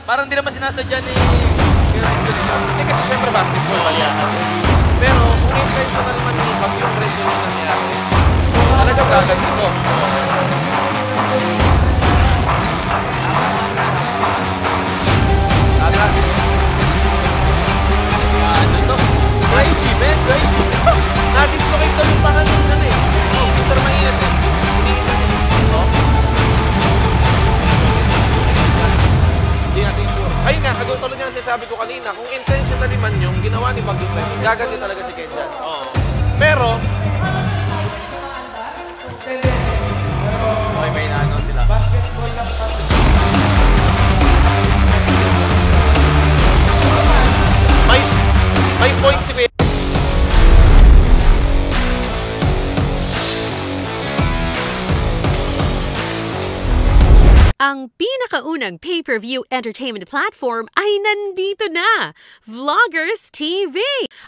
Parang di naman sinasadya ni hindi kasi syempre basketball balyahan. Pero kung intentional man yung pag-yung red yung nangyari, talagang gaganti ko. Ano to? Crazy, man. Crazy. Na-dislocate daw yung pangalan na eh. Mr. Mainit eh. Hindi natin sure. Ayun nga, tulad nga sinasabi ko kanina, kung intentionally man yung ginawa ni Bagyo Flex, gaganti talaga si Kenjan. Oo. Pero, may naano sila. Basketball lang may point si Kuya. Ang pinakaunang pay-per-view entertainment platform ay nandito na, Vloggers TV!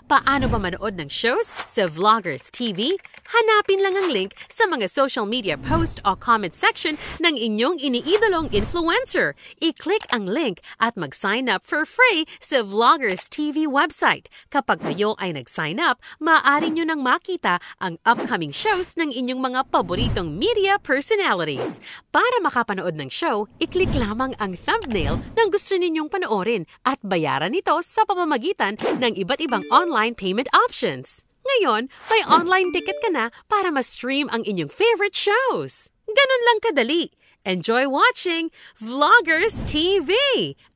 Paano ba manood ng shows sa Vloggers TV? Hanapin lang ang link sa mga social media post o comment section ng inyong iniidolong influencer. I-click ang link at mag-sign up for free sa Vloggers TV website. Kapag kayo ay nag-sign up, maaari nyo nang makita ang upcoming shows ng inyong mga paboritong media personalities. Para makapanood ng show, i-click lamang ang thumbnail ng gusto ninyong panoorin at bayaran ito sa pamamagitan ng iba't ibang online payment options. Ngayon, may online ticket ka na para ma-stream ang inyong favorite shows. Ganun lang kadali. Enjoy watching Vloggers TV,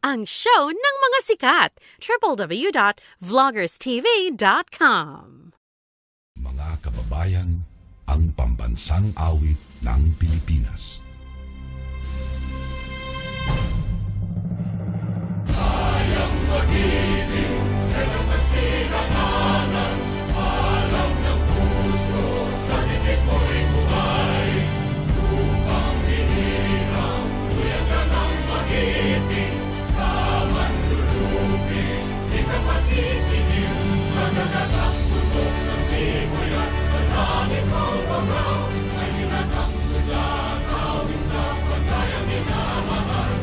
ang show ng mga sikat. www.vloggerstv.com. Mga kababayan, ang pambansang awit ng Pilipinas. Kayang mag-ibig, pero sa sinakanan, alam ng puso, sa titik mo'y buhay. Upang hinirang, kuya ka ng magiting, sa manlulupin, di ka masisingil, sa nagatak tutok sa simoy at sa langit ng pagaw, ay hinatang mula, kawin sa pagkayang minamahal.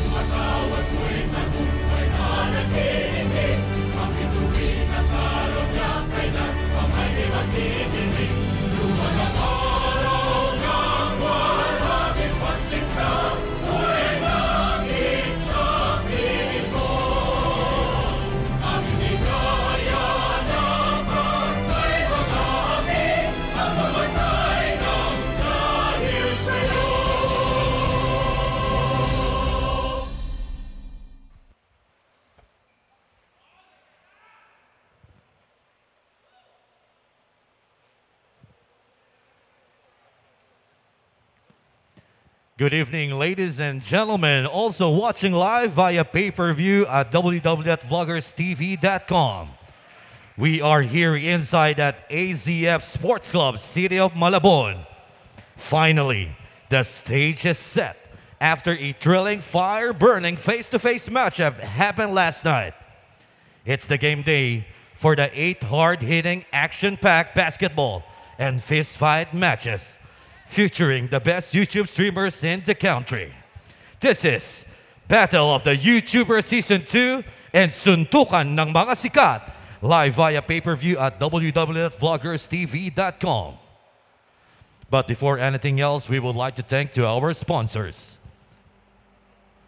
Matawad mo'y tagumpay na nag-iindig. Ang bituin at araw niya kailan pa may di magdidilig. Lumalang araw ng walang pagsinta, buhay langit sa piling mo. Ang hindi kaya na pagkay mag-amin, ang mamatay ng dahil sa'yo. Good evening, ladies and gentlemen. Also watching live via pay-per-view at www.vloggerstv.com. We are here inside at AZF Sports Club, City of Malabon. Finally, the stage is set after a thrilling, fire-burning face-to-face matchup happened last night. It's the game day for the 8 hard-hitting, action-packed basketball and fist-fight matches featuring the best YouTube streamers in the country. This is Battle of the YouTubers Season 2 and Suntukan ng Mga Sikat, live via pay-per-view at www.vloggerstv.com. But before anything else, we would like to thank to our sponsors.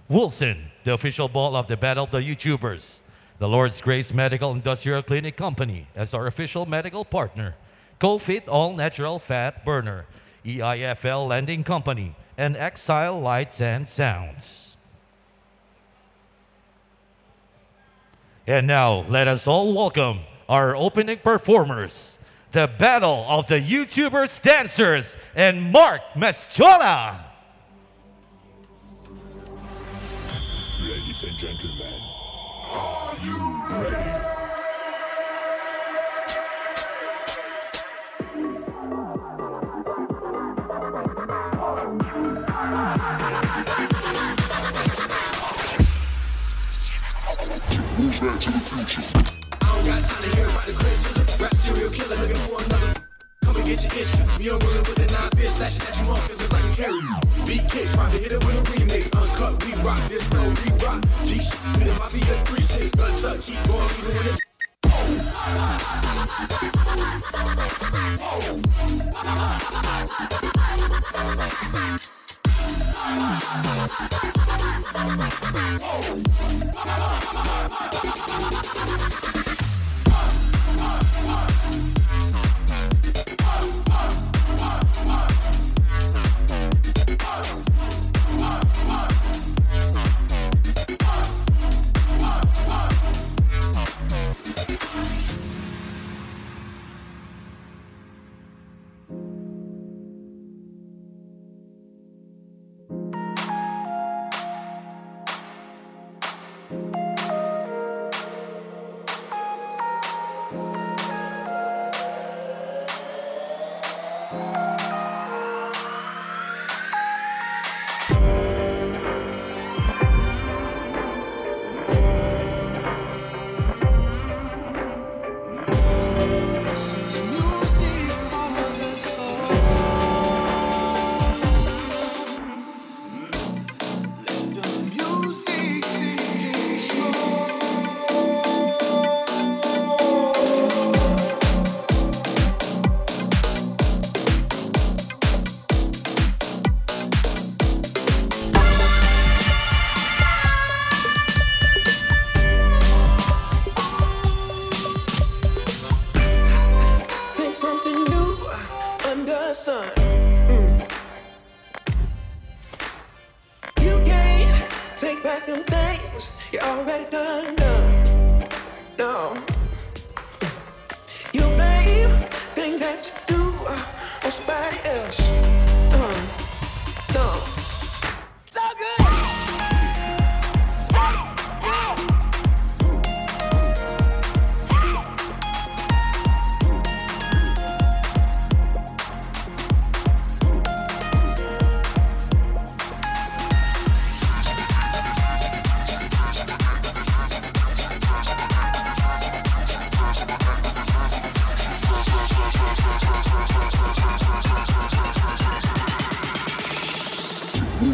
Wilson, the official ball of the Battle of the YouTubers. The Lord's Grace Medical Industrial Clinic Company as our official medical partner. CoFit All Natural Fat Burner. EIFL Lending Company, and Exile Lights and Sounds. And now, let us all welcome our opening performers, the Battle of the YouTubers Dancers, and Mark Meschola. Ladies and gentlemen, are you ready? Move back to the future. I don't got time to hear about the Christians. Rap serial killer looking for another. Come and get your issue. Me a rolling with a 9-bitch, slashing at you off, cause it's like a carry. Beat kicks, probably hit it with a remix. Uncut, we rock, this no re-rock. G-shit, with a mafia 3-6. Guns up, keep going, even when it.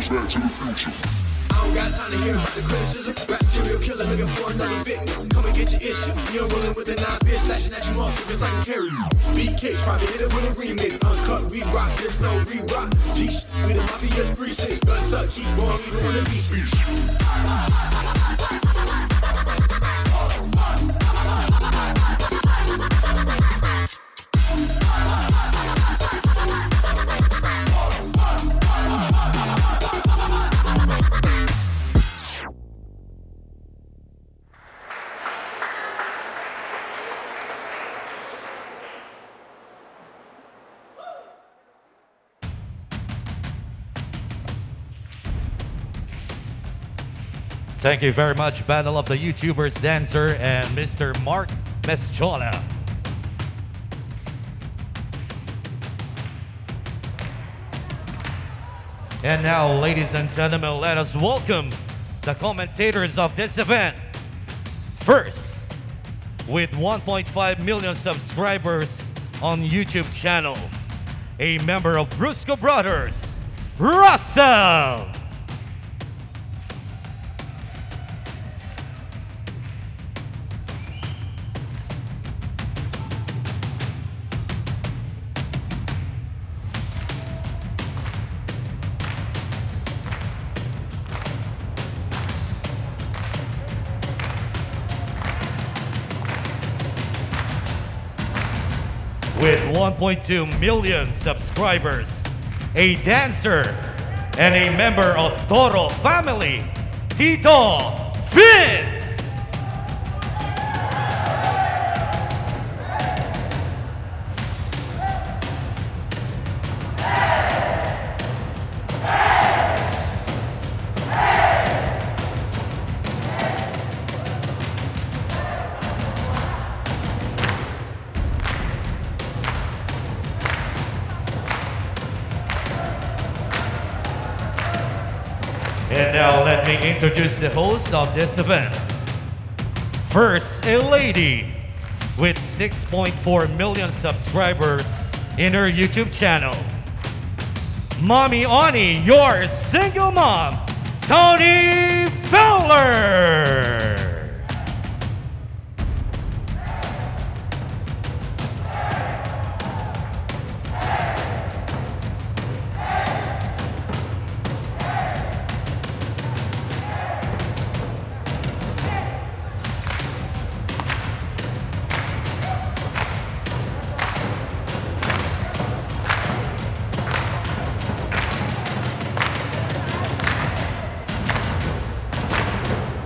Back to the future. I don't got time to hear about the criticism. Rap serial killer looking for another victim. Come and get your issue. You're rolling with a 9-bitch, slashing at you off, cause I can carry you. Beat kicks, probably hit it with a remix. Uncut, we rock, this no re-rock. G-shit, with a mafia 3-6. Guns up, keep going, even when the beat speaks. Thank you very much, Battle of the YouTubers Dancer and Mr. Mark Meschola. And now, ladies and gentlemen, let us welcome the commentators of this event. First, with 1.5 million subscribers on YouTube channel, a member of Brusco Brothers, Russell. With 1.2 million subscribers, a dancer, and a member of Toro family, Tito Vince! And now let me introduce the host of this event. First, a lady with 6.4 million subscribers in her YouTube channel. Mommy Oni, your single mom, Tony Fowler.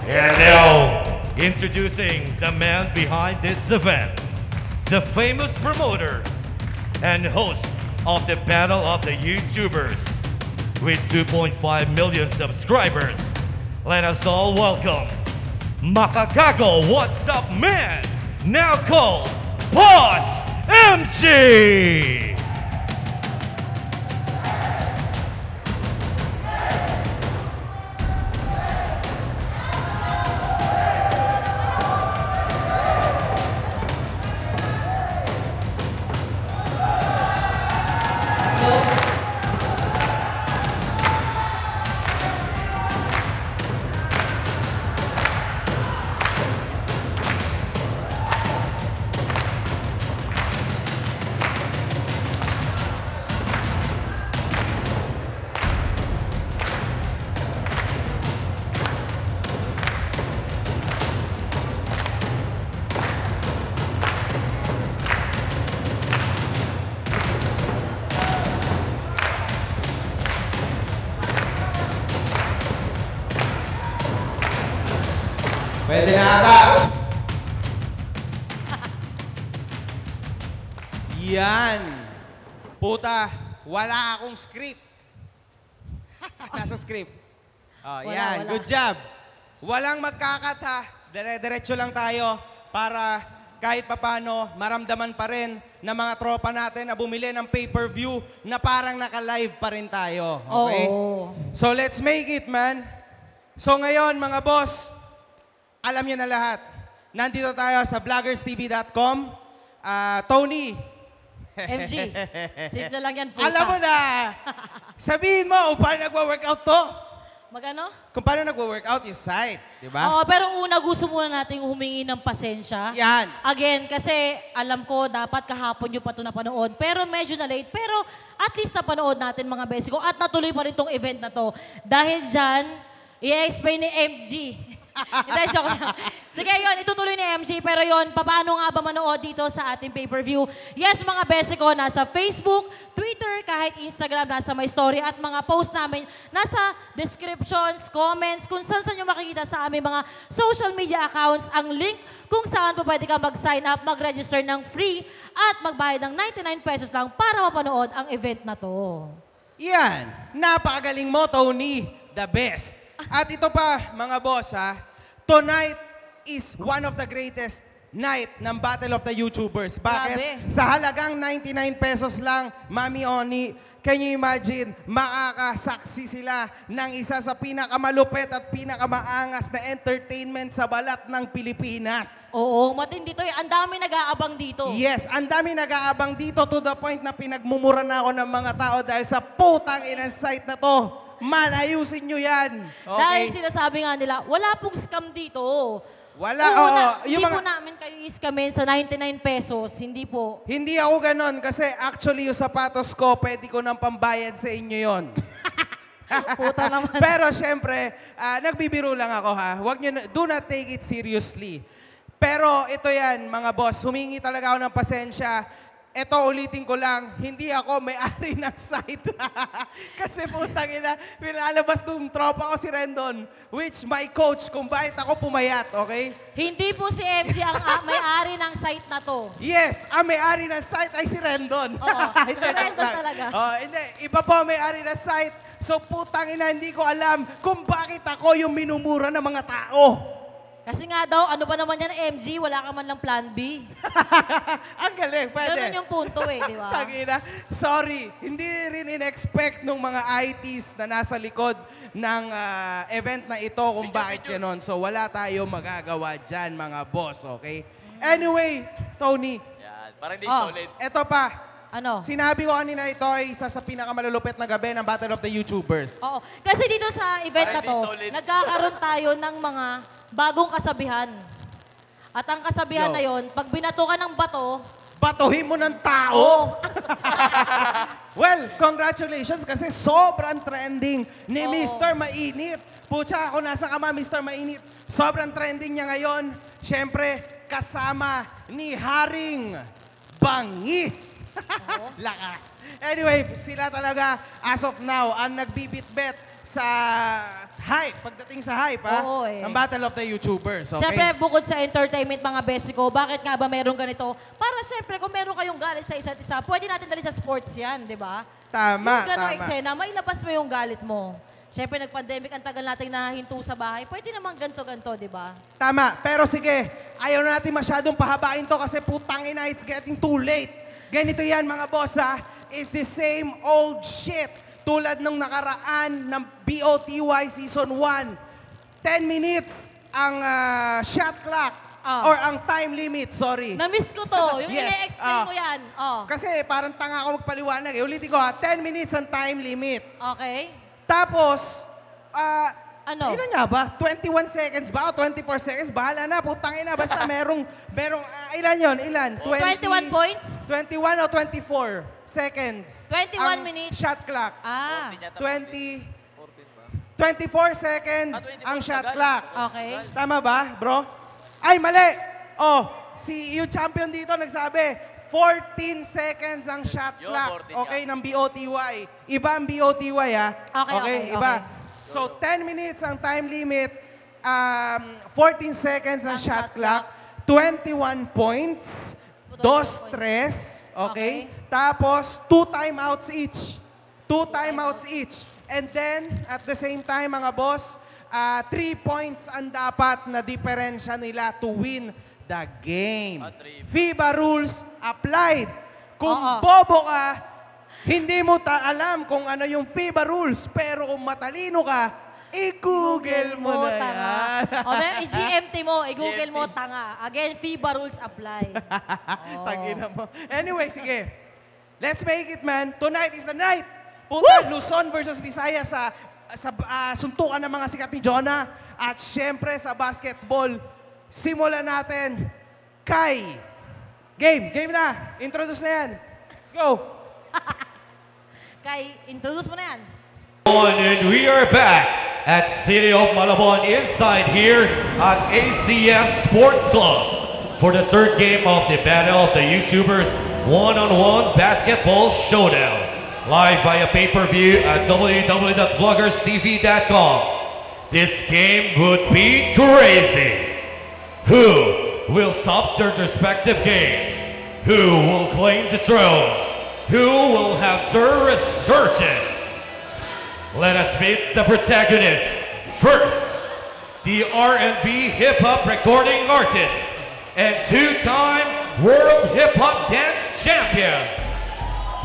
And now, introducing the man behind this event, the famous promoter and host of the Battle of the YouTubers. With 2.5 million subscribers, let us all welcome Makagago What's Up Man, now called Boss MG! Pwede na ata. Yan. Puta, wala akong script. Nasa script. Oh, yan, good job. Walang magkakat ha. Dire-diretso lang tayo para kahit papano maramdaman pa rin ng mga tropa natin na bumili ng pay-per-view na parang naka-live pa rin tayo. Okay? Oo. So let's make it, man. So ngayon, mga boss, alam niyo na lahat. Nandito tayo sa vloggerstv.com. Tony. MG, safe na lang yan po. Alam mo na. Sabihin mo kung paano nagwa-workout to. Magano? Kung paano nagwa-workout yung site. Di ba? Oo, pero una gusto muna nating humingi ng pasensya. Yan. Again, kasi alam ko dapat kahapon nyo pa ito napanood. Pero medyo na late. Pero at least napanood natin mga besi ko. At natuloy pa rin tong event na to. Dahil dyan, i-explain ni MG. Hindi, joke lang. Sige, yun, itutuloy ni MG. Pero yun, paano nga ba manood dito sa ating pay-per-view? Yes, mga besi ko, nasa Facebook, Twitter, kahit Instagram, nasa my story, at mga post namin, nasa descriptions, comments, kung saan nyo makikita sa aming mga social media accounts, ang link kung saan po pwede ka mag-sign up, mag-register ng free, at magbayad ng 99 pesos lang para mapanood ang event na to. Yan. Napakagaling mo, Tony. The best. At ito pa, mga boss, ha? Tonight is one of the greatest night ng Battle of the YouTubers. Bakit? Grabe. Sa halagang 99 pesos lang, Mami Oni, can you imagine, makakasaksi sila ng isa sa pinakamalupit at pinakamaangas na entertainment sa balat ng Pilipinas. Oo, matindi to. Ang dami nag-aabang dito. Yes, ang dami nag-aabang dito to the point na pinagmumura na ako ng mga tao dahil sa putang inang site na to. Man, ayusin nyo yan. Dahil Okay? sinasabi nga nila, wala pong scam dito. Wala, Oo, oo. hindi po namin kayo iskamin sa 99 pesos. Hindi po. Hindi ako ganon kasi actually yung sapatos ko, pwede ko nang pambayad sa inyo yon. Puta naman. Pero syempre, nagbibiro lang ako ha. Wag nyo, do not take it seriously. Pero ito yan, mga boss, humingi talaga ako ng pasensya. Ito, ulitin ko lang, hindi ako may-ari ng site. Kasi putang ina, pinalabas nung tropa ko si Rendon, which my coach kung bakit ako pumayat, okay? Hindi po si MG ang may-ari ng site na to. Yes, ang may-ari ng site ay si Rendon. Oo, Hindi, si Rendon joke lang. talaga. Oh, hindi, iba po ang may-ari ng site. So putang ina, hindi ko alam kung bakit ako yung minumura ng mga tao. Kasi nga daw, ano ba naman yan, MG? Wala ka man lang plan B. Ang galing, pwede. Ganun yung punto eh, di ba? Tangina, sorry, hindi rin in-expect nung mga ITs na nasa likod ng event na ito kung bakit ganon. So wala tayo magagawa dyan, mga boss, okay? Anyway, Tony, Yan, parang hindi Oh. solid. eto pa, Ano? Sinabi ko kanina ito ay isa sa pinakamalulupit na gabi ng Battle of the YouTubers. Oo. Kasi dito sa event na to, Ay, solid. nagkakaroon tayo ng mga bagong kasabihan. At ang kasabihan Yo. na yon, pag binato ka ng bato, Batuhin mo ng tao! Well, congratulations kasi sobrang trending ni Oo. Mr. Mainit. Pucha, ako nasa kama, Mr. Mainit. Sobrang trending niya ngayon. Siyempre, kasama ni Haring Bangis. Lakas. Anyway, sila talaga as of now ang nagbibitbet sa hype, pagdating sa hype, ha? Oo, eh. Ang Battle of the YouTubers, okay? syempre bukod sa entertainment mga besi ko, bakit nga ba meron ganito? Para syempre kung meron kayong galit sa isa't isa, pwede natin dali sa sports yan, di ba? Tama, Yung gano'ng tama. eksena, mailabas mo yung galit mo. Syempre nag-pandemic, ang tagal nating nahinto sa bahay, pwede naman ganto-ganto, di ba? Tama. Pero sige, ayaw na natin masyadong pahabain to kasi putang ina, it's getting too late. Ganito yan mga boss ha. It's the same old shit. Tulad nung nakaraan ng BOTY Season 1. 10 minutes ang shot clock. Ah. Or ang time limit, sorry. Na-miss ko to, yung Yes. i-explain Ah. mo yan. Oh. Kasi parang tanga ako magpaliwanag. Ulitin ko ha, 10 minutes ang time limit. Okay? Tapos, Ano? ilan nga ba? 21 seconds ba o 24 seconds? Bahala na, putang ina. Basta merong ilan yon? Ilan? 21 points? 21 o 24 seconds. 21 ang minutes. Shot clock. Ah, 20, 24 seconds 24 ang shot tagal. clock. okay. Tama ba, bro? Ay, mali! Oh, yung champion dito nagsabi, 14 seconds ang shot Yo, clock. 14 Okay, ng BOTY. Iba ang BOTY, ha? Okay, iba. okay. So, 10 minutes ang time limit, 14 seconds ang Ang shot shot clock, 21 points, 2-3, okay? Tapos, 2 timeouts each. 2 timeouts each. And then, at the same time, mga boss, 3 points ang dapat na diferensya nila to win the game. 3. FIBA rules applied. Kung Oo. bobo ka, hindi mo alam kung ano yung FIBA rules. Pero kung matalino ka, i-google mo na tanga. yan. O, i-GMT mo, i-Google mo, tanga. Again, FIBA rules apply. Tangina mo. Anyway, sige. Let's make it, man. Tonight is the night. Punta Luzon versus Visayas sa suntukan ng mga sikat ni Jonah. At syempre sa basketball, simulan natin kay Game na. Introduce na yan. Let's go. Kay, introduce mo na yan. And we are back at City of Malabon inside here at ACF Sports Club for the third game of the Battle of the YouTubers one-on-one basketball showdown. Live via pay-per-view at www.vloggerstv.com. This game would be crazy. Who will top their respective games? Who will claim the throne? Who will have their resurgence? Let us meet the protagonists. First, the R&B hip-hop recording artist and two-time World Hip-Hop Dance Champion.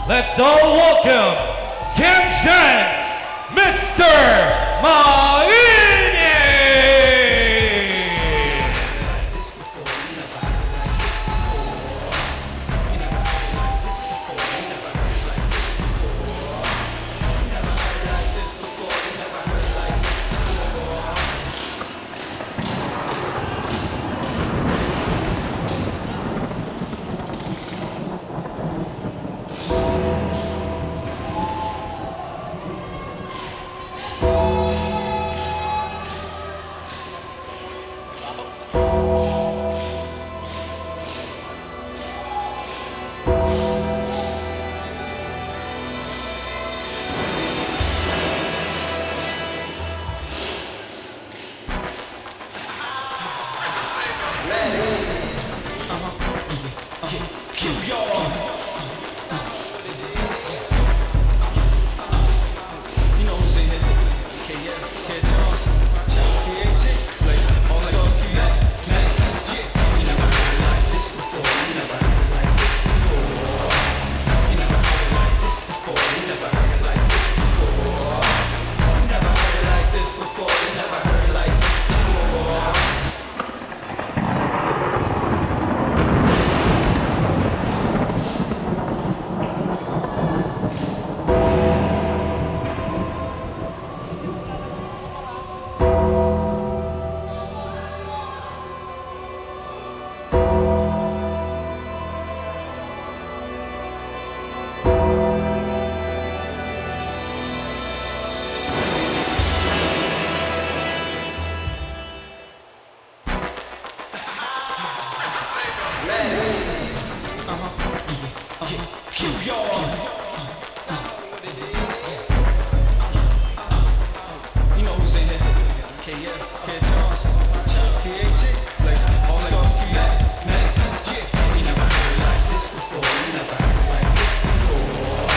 Let's all welcome Kim Chance, Mr. Maine! You know who's in here? KF, Kid Jones, THC, like all stars, Max. You never heard it like this before. You never heard it like this before.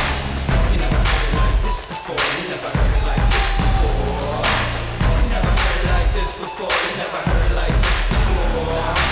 You never heard it like this before. You never heard it like this before. You never heard it like this before. You never heard it like this before.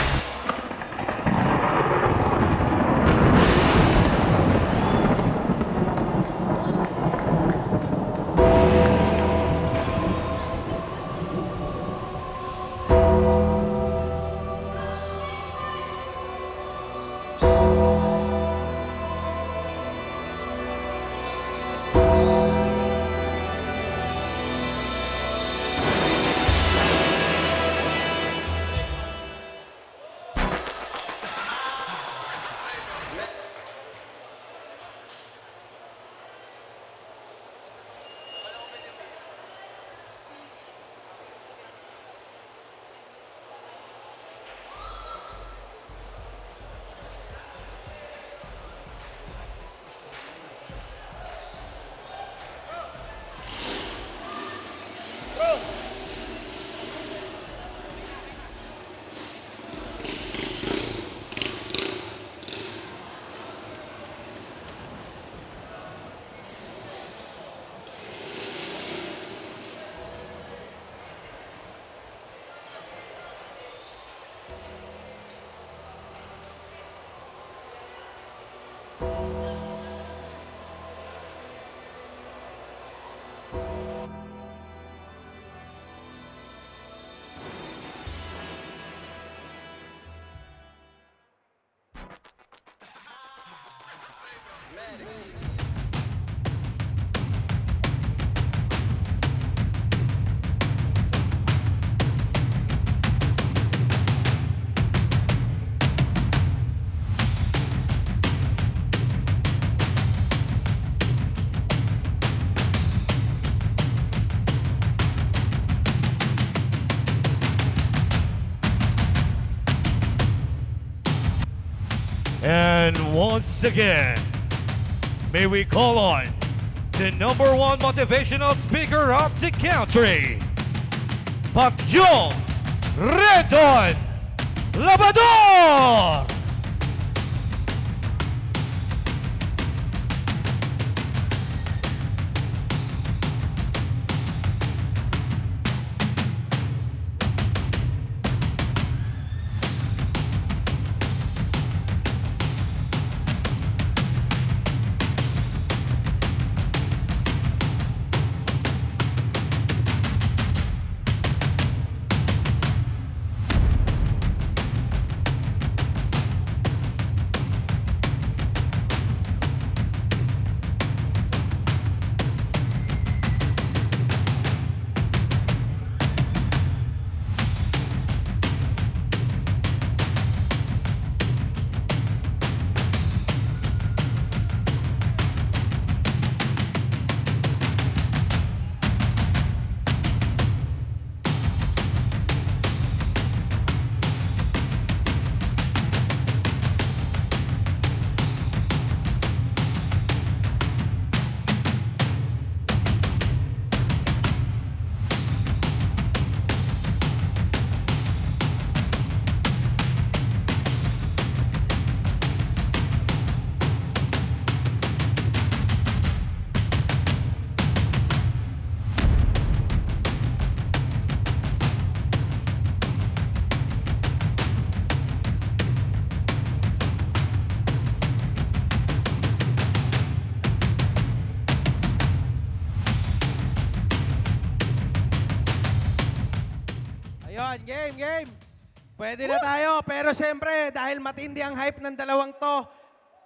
And once again, may we call on the #1 motivational speaker of the country, Bagyong Redon Labador! Ayun, game. Pwede na tayo, pero siyempre, dahil matindi ang hype ng dalawang to,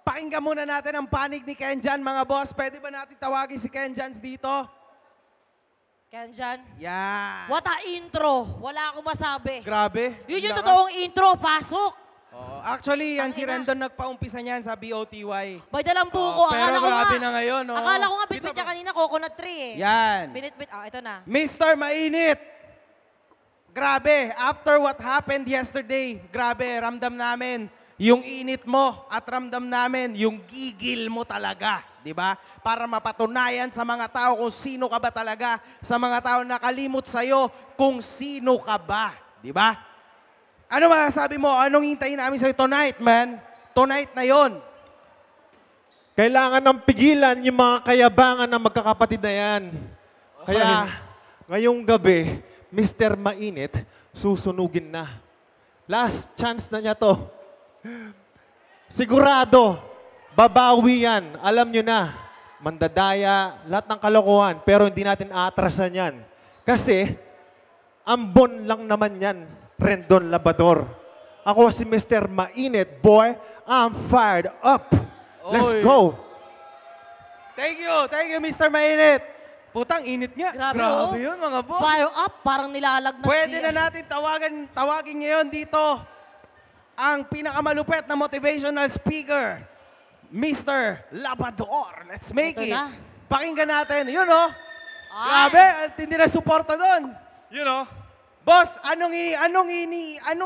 pakinggan muna natin ang panig ni Kenjan, mga boss. Pwede ba natin tawagin si Kenjans dito? Kenjan? Yan. What a intro. Wala akong masabi. Grabe. Yun yung Lakas. totoong intro. Pasok. Oo. Actually, yan si Tangina. Rendon nagpaumpisa niyan sa BOTY. May dalang buko. Pero Akala ko grabe nga- na ngayon. Oh. Akala ko nga Dito bitbit niya ba? kanina coconut tree eh. Yan. Binitbit. Ah, ito na. Mr. Mainit. Grabe, after what happened yesterday, grabe, ramdam namin yung init mo at ramdam namin yung gigil mo talaga, di ba? Para mapatunayan sa mga tao kung sino ka ba talaga, sa mga tao nakalimot sa'yo kung sino ka ba, di ba? Ano masasabi mo? Anong hintayin namin sa'yo tonight, man? Tonight na yon. Kailangan ng pigilan yung mga kayabangan ng magkakapatid na yan. Kaya, ngayong gabi, Mr. Mainit, susunugin na. Last chance na niya to. Sigurado, babawi yan. Alam nyo na, mandadaya, lahat ng kalokohan, pero hindi natin aatrasan yan. Kasi, ambon lang naman yan, Rendon Labrador. Ako si Mr. Mainit, boy. I'm fired up. Let's Oy. go. Thank you, Mr. Mainit. Putang init niya. Grabe, Yun, mga boss. Fire up, parang nilalagnat Pwede siya. na natin tawagin ngayon dito ang pinakamalupet na motivational speaker, Mr. Labrador. Let's make Ito it. na. Pakinggan natin. Yun, oh. Ay. Grabe, hindi na suporta doon. You know, Boss, anong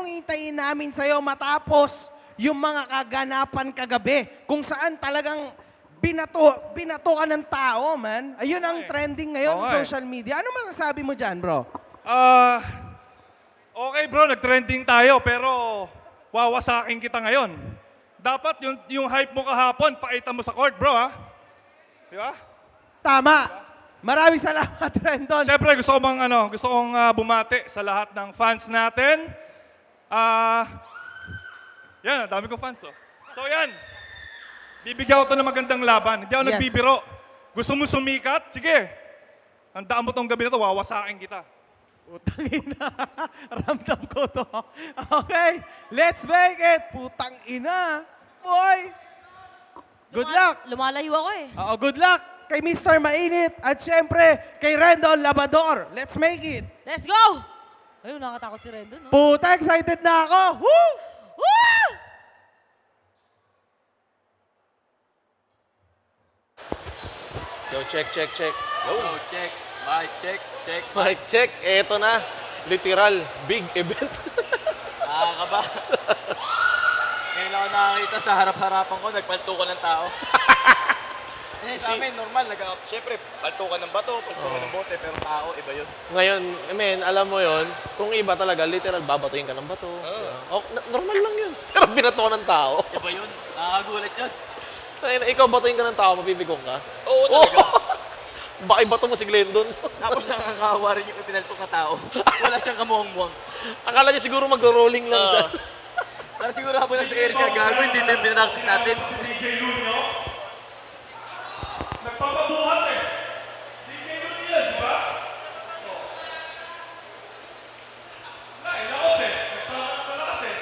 hintayin namin sa'yo matapos yung mga kaganapan kagabi? Kung saan talagang binato ka ng tao, man. Ayun ang trending ngayon sa social media. Ano masasabi mo dyan, bro? okay bro, nag-trending tayo, pero wawasakin kita ngayon. Dapat yung hype mo kahapon, pakita mo sa court, bro, ha? Di ba? Tama. Maraming salamat, Rendon. Siyempre, gusto kong bumati sa lahat ng fans natin. Yan, ang dami kong fans, oh. So yan, bibigyan ko to ng magandang laban. Hindi ako nagbibiro. Gusto mo sumikat? Sige. Handaan mo tong gabi na to, wawasakin kita. Putang ina. Ramdam ko to. Okay, let's make it. Putang ina. Boy. Good luck. Lumalayo ako eh. Oo, good luck kay Mr. Mainit at syempre kay Rendon Labrador. Let's make it. Let's go! Ayun, nakatakot si Rendon. No? Puta, excited na ako. Woo! Woo! Yo, check. Yo, check. Mic check. mic check. Eto na. Literal, big event. Nakakaba. Ngayon ako nakakita sa harap-harapan ko, nagpaltukan ng tao. Sa amin, normal. Siyempre, paltukan ng bato, paltukan ng bote, pero tao, iba yun. Ngayon, alam mo yon, kung iba talaga, literal, babatuin ka ng bato. Normal lang yun. Pero binato ka ng tao. Iba yun. Nakakagulat yun. Ikaw, batuin ka ng tao, mapipigong ka. Oo, talaga. Baka ibato mo si Glendon. Tapos nakakawa rin yung ipinaltok na tao. Wala siyang kamuhang-muhang. Akala niya siguro magro-rolling lang siya. Pero siguro habang nasa air siya gago, hindi na yung pinanaktis natin. Nagpapabuhat eh. DJ Lun yan, di ba? Laos eh. Nagsalat na lakas eh.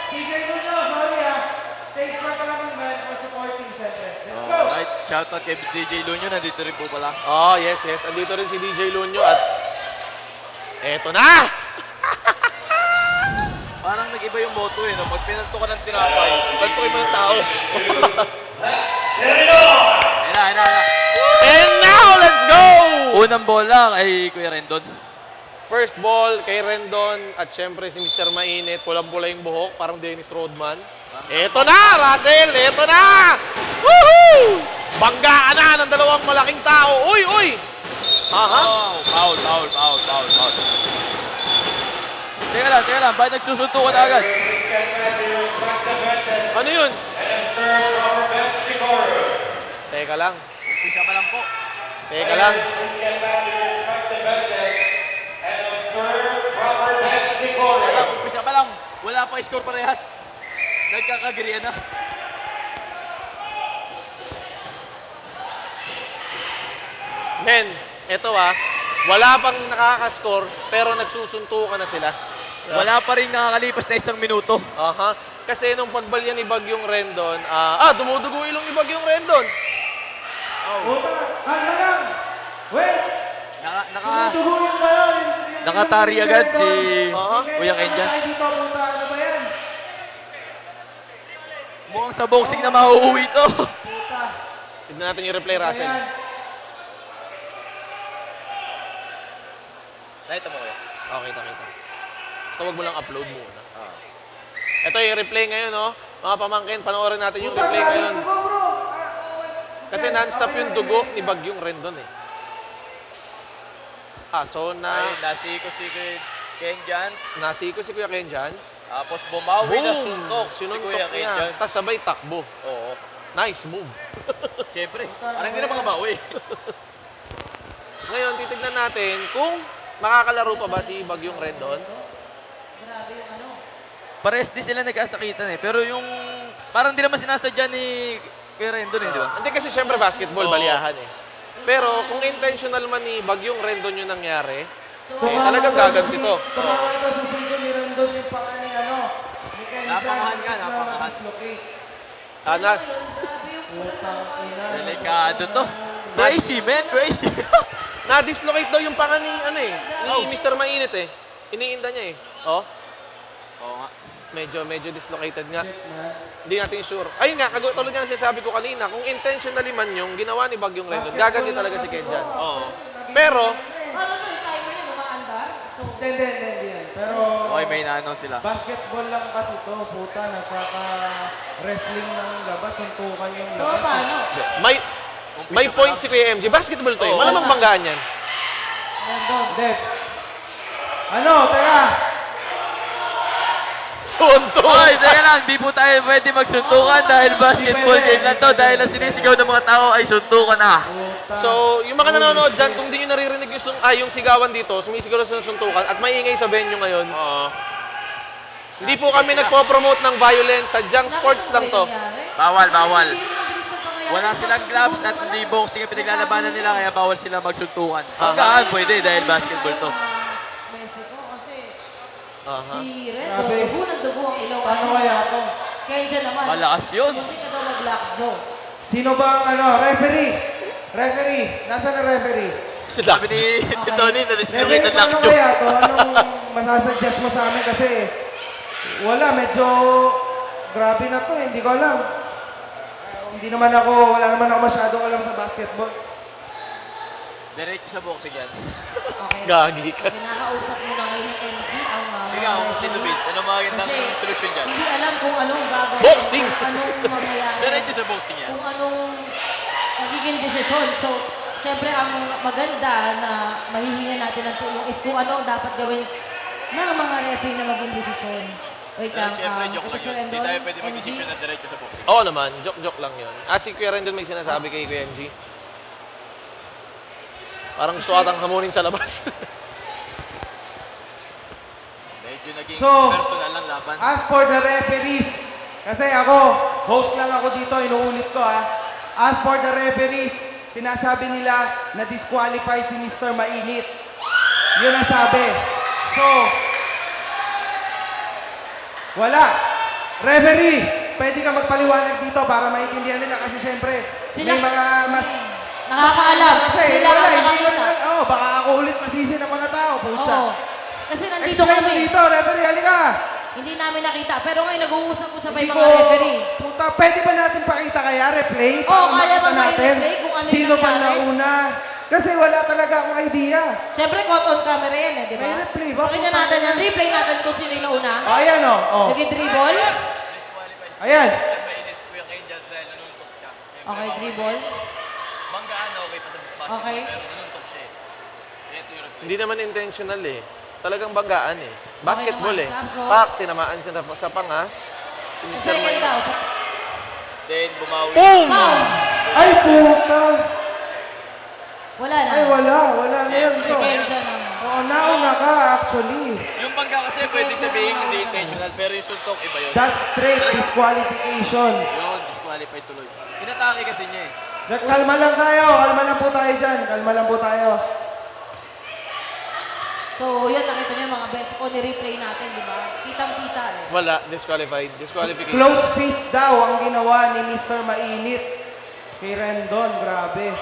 DJ Luno, sorry Thanks for coming, man, for supporting, syempre. Let's go! Alright, shoutout kay DJ Lunyo, nandito rin po pala. Oh, yes. Andito rin si DJ Lunyo at eto na! Parang nag-iba yung moto eh, no? Pag pinalto ka ng tinapay, paltukin mo ng tao. Ayun na. And now, let's go! Unang bola kay Kuya Rendon. First ball kay Rendon at syempre si Mr. Mainit. Pulang-pula yung buhok, parang Dennis Rodman. Eto na, Russell! Eto na! Woohoo! Banggaan na ng dalawang malaking tao. Uy! Aha! Foul. Teka lang, bakit nagsusuntukan agad? Ano yun? Teka lang. Umpisa pa lang po. Teka lang. Umpisa pa lang. Wala pa score parehas. Nagkakagirian na. Men, eto wala pang nakakascore pero nagsusuntukan na sila. Wala pa rin nakakalipas na 1 minuto. Aha. Kasi nung pagbalyan ni Bagyong Rendon, dumudugo ilong ni Bagyong Rendon. Kalma lang! Wait! Nakatari agad si Kuya Kenja. Ano ba yan? Mukhang sa boxing na mauuwi to. Tignan natin yung replay, Russell. Nakita mo kuya? Okay, kita. So, wag mo lang upload muna. Ito yung replay ngayon, no? Mga pamangkin, panoorin natin yung replay ngayon. Kasi non-stop yung dugo ni Bagyong Rendon, eh. So Ay, nasiko si Ken Jans. Nasiko si Kuya Ken Jans. Tapos bumawi na suntok si Kuya Ken niya. Jans. Tapos sabay takbo. Oo. Nice move. Siyempre, parang hindi na makabawi. Ngayon, titignan natin kung makakalaro pa ba si Bagyong Rendon. Pares din sila nagkasakitan eh. Pero yung parang di naman sinasadya ni Kuya Rendon eh, di ba? Hindi kasi syempre basketball, baliyahan eh. Pero kung intentional man ni Bagyong Rendon yung nangyari, talagang gaganti to. Tumawa ito sa single ni Rendon yung paka ni Ken Jans. Napangahan nga, napangahan. Delikado to. Crazy, man. Crazy. Na-dislocate daw yung panga ni, ni Mr. Mainit eh. Iniinda niya eh. Oh. Oo nga. Medyo dislocated nga. Hindi natin sure. Ayun nga, tulad nga sinasabi ko kanina, kung intentionally man yung ginawa ni Bagyong Rendon, gaganti talaga si Ken Jans. Oo. Pero, Ano to yung timer niya, umaandar? So, Hindi yan. Pero Okay, may na-announce sila. basketball lang kasi to, puta, nagkaka-wrestling ng labas, suntukan yung so labas. paano? may point si Kuya MJ. Basketball to eh. Malamang banggaan yan. Rendon. Hindi. Teka. Sunto! Hoy, teka lang, di po tayo pwede magsuntukan dahil basketball game lang to. Dahil ang sinisigaw ng mga tao ay suntukan na. So, yung mga nanonood dyan, kung di nyo naririnig yung sigawan dito, sumisigaw sa suntukan at maingay sa venue ngayon. Oo. Hindi po kami nagpo-promote ng violence. Sadyang sports lang to. Bawal. Wala silang gloves at hindi boxing ang pinaglalabanan nila kaya bawal sila magsuntukan. Hanggaan pwede dahil basketball to. Mexico kasi Aha. si Rendon, dugo ng dugo ang ilaw. Ano kaya ito? Kaya dyan naman. Malakas yun. Hindi ka daw mag-black jaw. Sino ba ang referee? Referee. Nasaan ang referee? Sabi ni Tony na dislocate ang Paano lockjaw. kaya ito? Anong masasuggest mo sa amin? Kasi wala, medyo grabe na to. Hindi ko alam. Wala naman ako masyadong alam sa basketball. Diretso sa boxing yan. Okay. Gagi ka. Kinakausap mo na ngayon yung MG ang Ikaw, Tito Vince, ano magandang Kasi solusyon dyan? hindi alam kung anong gagawin. Boxing! Kung anong mangyayari. Diretso sa boxing yan. Kung anong magiging desisyon. So, syempre ang maganda na mahihinga natin ng tulong is kung ano ang dapat gawin ng mga referee na maging desisyon. Wait Pero lang. siyempre, joke ito lang si yun. Hindi Rendon, tayo pwede MG. mag-desisyon na diretso sa boxing. Oo naman, joke lang yun. Si Kuya Rendon may sinasabi kay Kuya MG. Parang gusto atang hamunin sa labas. Medyo naging So, personal lang laban. As for the referees, kasi ako, host lang ako dito, inuulit ko As for the referees, sinasabi nila na disqualified si Mr. Mainit. Yun ang sabi. So, wala. Referee, pwede ka magpaliwanag dito para maintindihan nila kasi syempre, may mga mas... Nakakaalam. Kasi Sila wala, ang hindi nakakita. ko baka ako ulit masisi ng mga tao, pucha. Oo. Kasi nandito Explain mo kami. dito, referee, halika. Hindi namin nakita. Pero ngayon nag-uusap ko sa may Hindi mga referee. Puta, pwede ba natin pakita kaya replay? Oo, Para kaya makita ba natin replay kung ano yung sino ba nangyari? nauna? Kasi wala talaga akong idea. Siyempre, caught on camera yan di ba? May replay ba? Pakita natin yan. Replay natin kung sino yung nauna. O, ayan o. Oh. Nag-dribble. Ayan. Kuya Ken Jans dahil nanuntok siya. Okay, dribble. Banggaan na okay pa sa basketball Okay. pero nanuntok siya eh. Ito yung replay. Hindi naman intentional eh. Talagang banggaan eh. Basketball eh. naman, Claps, oh. Pak, tinamaan siya sa panga. Si Mr. Sige, Mainit. ikaw. Then bumawi. Boom! Ay, puta. Wala na. Ay, wala. Wala na yan. Si Ken siya na. Oo, nauna ka actually. Yung bangga kasi pwede sabihin hindi intentional pero yung suntok iba yun. That's straight disqualification. Yun, disqualified tuloy. Inatake kasi niya eh. Kalma lang tayo. Kalma lang po tayo dyan. Kalma lang po tayo. So, yun, nakita niyo mga best ko, ni-replay natin, di ba? Kitang-kita eh. Wala, disqualified. Disqualification. Close fist daw ang ginawa ni Mr. Mainit kay Rendon. Grabe.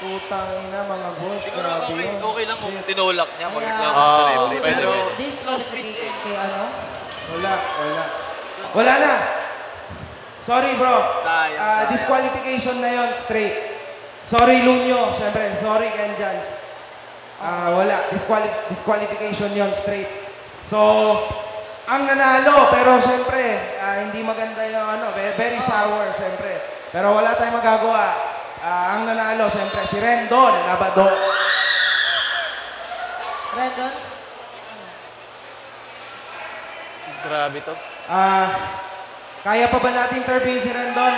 Putang ina mga boss. Siguro Grabe okay, yun. okay lang kung tinulak niya Kaya- magreklamo sa referee. pwede, Pero pwede. Disqualification kay ano? Wala. Wala na. Sorry bro. Sayang. Disqualification na yon straight. Sorry Lunyo. Siyempre. Sorry Ken Jans. Wala. Disqualification yon straight. So, ang nanalo, pero syempre, hindi maganda yung very sour, syempre. Pero wala tayong magagawa. Ang nanalo, syempre, si Rendon, Labado. Rendon? Grabe to. Kaya pa ba natin interview si Rendon?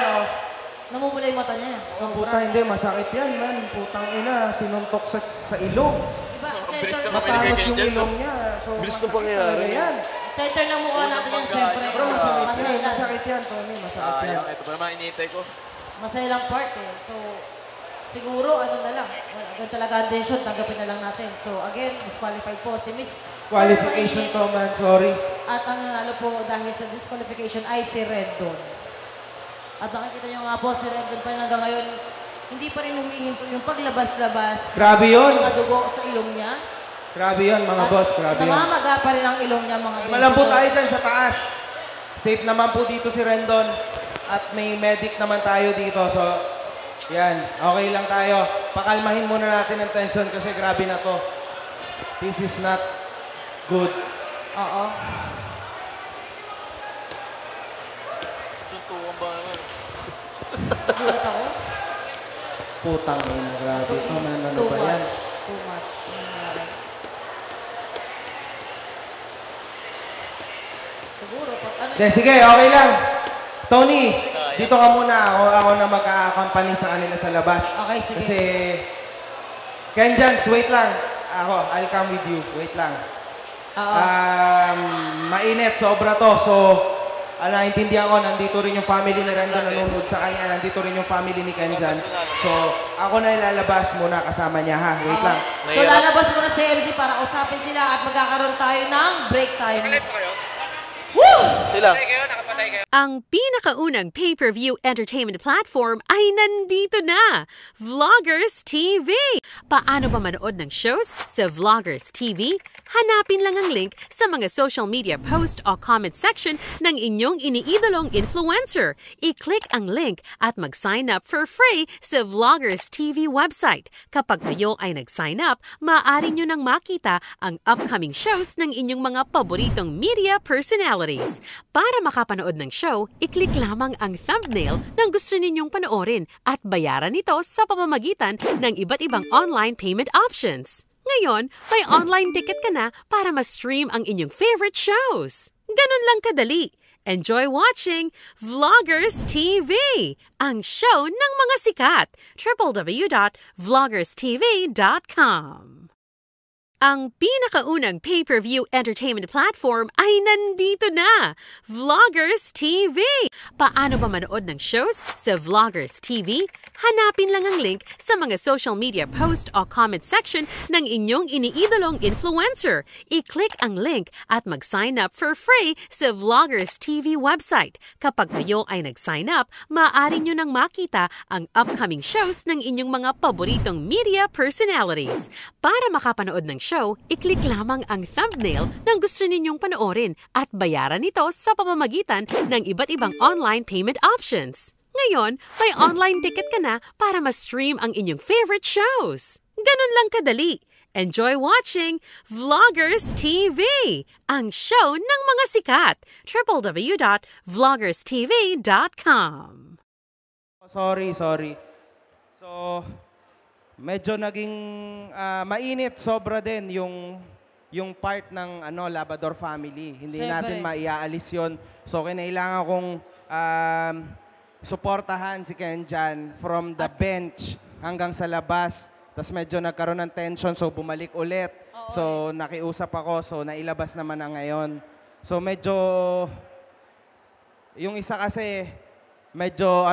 Namumula yung mata niya. Puta, hindi. Masakit yan, man. Putang ina. Sinuntok sa ilong. Diba, center Matalas yung ilong niya. So, Bilis na pangyayari. yan. Center ng mukha natin yan, syempre. Pero masakit yan. Masailan. Masakit yan, Tony. Masakit yan. Ito pa naman iniintay ko. Masailang part eh. So, siguro, na lang. Ganun talaga ang decision, tanggapin na lang natin. So, again, disqualified po si Miss Qualification to, man. Sorry. At ang nanalo po dahil sa disqualification ay si Rendon. At nakikita nyo nga po, si Rendon pa rin hanggang ngayon, hindi pa rin humihinto yung paglabas-labas. Grabe yun. Mga dugo sa ilong niya. Grabe yun, mga boss. Grabe yun. Namamaga pa rin ang ilong niya, mga Malambot tayo dyan sa taas. Safe naman po dito si Rendon. At may medic naman tayo dito. So, yan. Okay lang tayo. Pakalmahin muna natin ang tension kasi grabe na to. This is not good. Oo. Suntukan ba naman? Nagulat ako. Putang ina, grabe. Ano Too ba yan? much. Too much. Nangyari. Siguro, pag ano... Sige, okay lang. Tony, dito ka muna. Ako na mag-accompany sa kanila sa labas. Okay, sige. Kasi, Kenjans, wait lang. I'll come with you. Wait lang. Mainit, sobra to. So, naintindihan ko, nandito rin yung family ni Rendon nanonood sa kanya. Nandito rin yung family ni Kenjans. So, ako na ilalabas muna kasama niya, ha? Wait lang. So, lalabas mo na si MC para usapin sila at magkakaroon tayo ng break time. Sila. Ang pinakaunang pay-per-view entertainment platform ay nandito na, Vloggers TV. Paano ba manood ng shows sa Vloggers TV? Hanapin lang ang link sa mga social media post o comment section ng inyong iniidolong influencer. I-click ang link at mag-sign up for free sa Vloggers TV website. Kapag kayo ay nag-sign up, maaari nyo nang makita ang upcoming shows ng inyong mga paboritong media personalities. Para makapanood ng show, i-click lamang ang thumbnail ng gusto ninyong panoorin at bayaran ito sa pamamagitan ng iba't ibang online payment options. Ngayon, may online ticket ka na para ma-stream ang inyong favorite shows. Ganun lang kadali. Enjoy watching Vloggers TV, ang show ng mga sikat. www.vloggerstv.com. Ang pinakaunang pay-per-view entertainment platform ay nandito na, Vloggers TV. Paano ba manood ng shows sa Vloggers TV? Hanapin lang ang link sa mga social media post o comment section ng inyong iniidolong influencer. I-click ang link at mag-sign up for free sa Vloggers TV website. Kapag kayo ay nag-sign up, maaari nyo nang makita ang upcoming shows ng inyong mga paboritong media personalities. Para makapanood ng show, i-click lamang ang thumbnail ng gusto ninyong panoorin at bayaran ito sa pamamagitan ng iba't ibang online payment options. Ngayon, may online ticket ka na para ma-stream ang inyong favorite shows. Ganun lang kadali. Enjoy watching Vloggers TV, ang show ng mga sikat. www.vloggerstv.com. Sorry. So, medyo naging mainit, sobra din yung part ng Labador family. Hindi natin maiaalis yon. So, kinailangan kong suportahan si Kenjan from the bench hanggang sa labas. Tapos medyo nagkaroon ng tension, so bumalik ulit. So, nakiusap ako, so nailabas naman na ngayon. So, medyo, yung isa kasi, medyo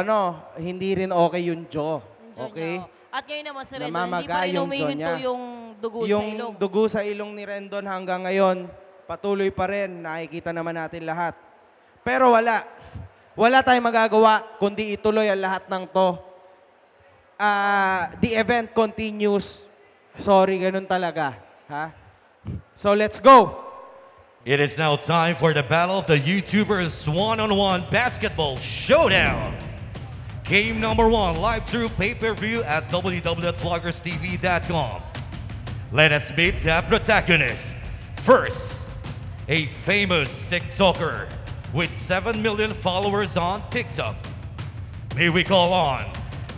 hindi rin okay yung jaw. Okay? At ngayon naman si Rendon, Namamaga hindi pa rin yung humihinto jaw niya. yung dugo sa Yung ilong. dugo sa ilong ni Rendon hanggang ngayon, patuloy pa rin. Nakikita naman natin lahat. Pero wala. Wala tayong magagawa kundi ituloy ang lahat ng to. The event continues. Sorry, ganun talaga. Ha? So let's go. It is now time for the battle of the YouTubers one-on-one basketball showdown. Game number 1, live through pay-per-view at www.vloggerstv.com. Let us meet the protagonist. First, a famous TikToker with 7 million followers on TikTok. May we call on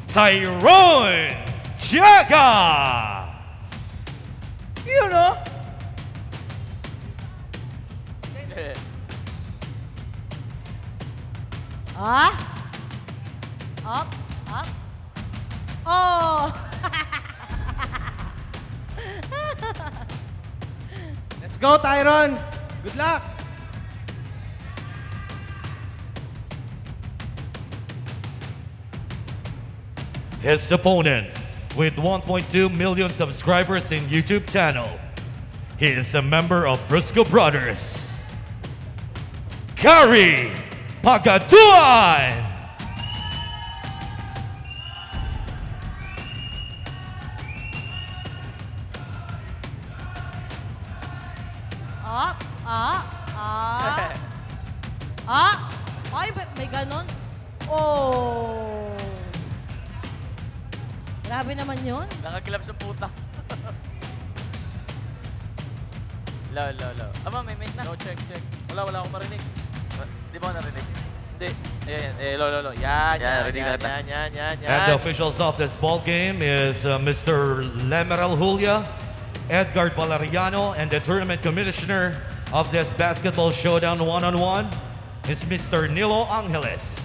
Tyrone Tiaga! You know? Ah? Up, up. Oh! Let's go, Tyron. Good luck. His opponent, with 1.2 million subscribers in YouTube channel, he is a member of Brusco Brothers. Gary Pagatuan! Ah, ah, ah. Ay, may ganon. Oh. Grabe naman yun. Nakagilap sa puta. Low. Ama, may mate na. No, check. Wala akong marinig. Di ba ako narinig? Hindi. Ayan, low. Yan. And the officials of this ball game is Mr. Lemeral Julia, Edgar Valeriano, and the tournament commissioner of this basketball showdown one-on-one is Mr. Nilo Angeles.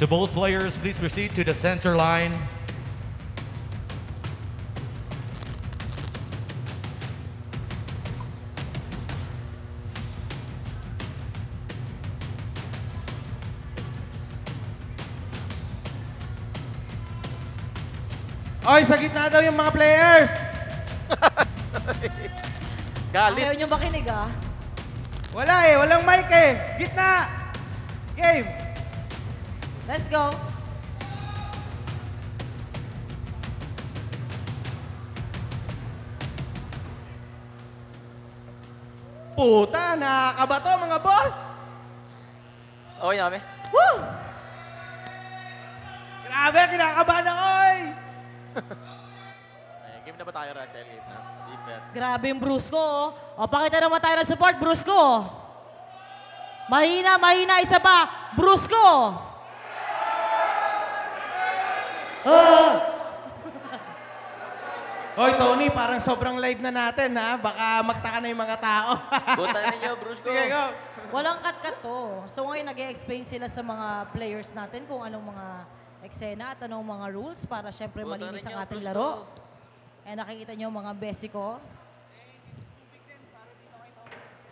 To both players, please proceed to the center line. Oy, sa gitna daw yung mga players. Galit. Ayaw nyo makinig ah. Wala eh, walang mic eh. Gitna. Game. Let's go. Puta, nakakabato mga boss. Okay na kami. Woo! Grabe, kinakabahan ako eh. Game na ba tayo, Russell? Game na. Grabe yung Brusco oh. O, pakita naman tayo ng support, Brusco. Mahina, isa pa. Brusco. Hoy, Tony, parang sobrang live na natin, ha? Baka magtaka na yung mga tao. Buta ninyo, Brusco. Sige, go. Walang cut-cut to. So ngayon nag-explain sila sa mga players natin kung anong mga eksena at anong mga rules para syempre Buta malinis ang ninyo, ating Brusco. laro. Eh nakikita nyo mga besiko.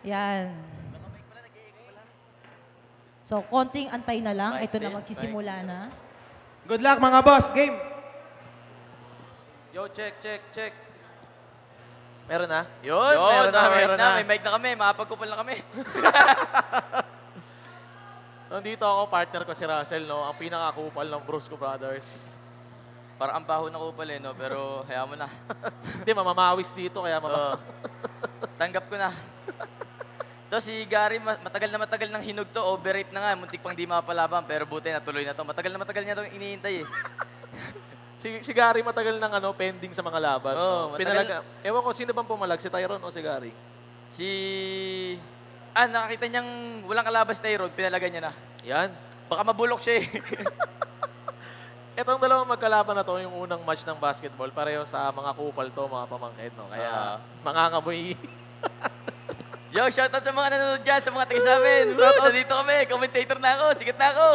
Yan. So konting antay na lang. Ito na magsisimula na. Good luck, mga boss. Game. Yo, check. Meron na? Yun, meron na. May mic na kami, makapagkupal na kami. So, nandito ako, partner ko si Russell, no? Ang pinakakupal ng Brusco Brothers. Parang ang baho na kupal eh, no? Pero hayaan mo na. Hindi, mamamawis dito, kaya Tanggap ko na. To si Gary, matagal ng hinog to. Overrate na nga, muntik pang di mapalaban. Pero buti, natuloy na to. Matagal niya to iniintay eh. Si Gary matagal ng pending sa mga laban. Oo, Pinalaga. Ewan ko, sino bang pumalag? Si Tyrone o si Gary? Nakakita niyang walang kalaban si Tyrone, pinalaga niya na. Yan. Baka mabulok siya eh. Itong dalawang magkalaban na to, yung unang match ng basketball, pareho sa mga kupal to, mga pamangkin, no? Kaya, mangangamoy. Yo, shoutout sa mga nanonood dyan, sa mga taga sa amin. Nandito kami, commentator na ako, sikat na ako.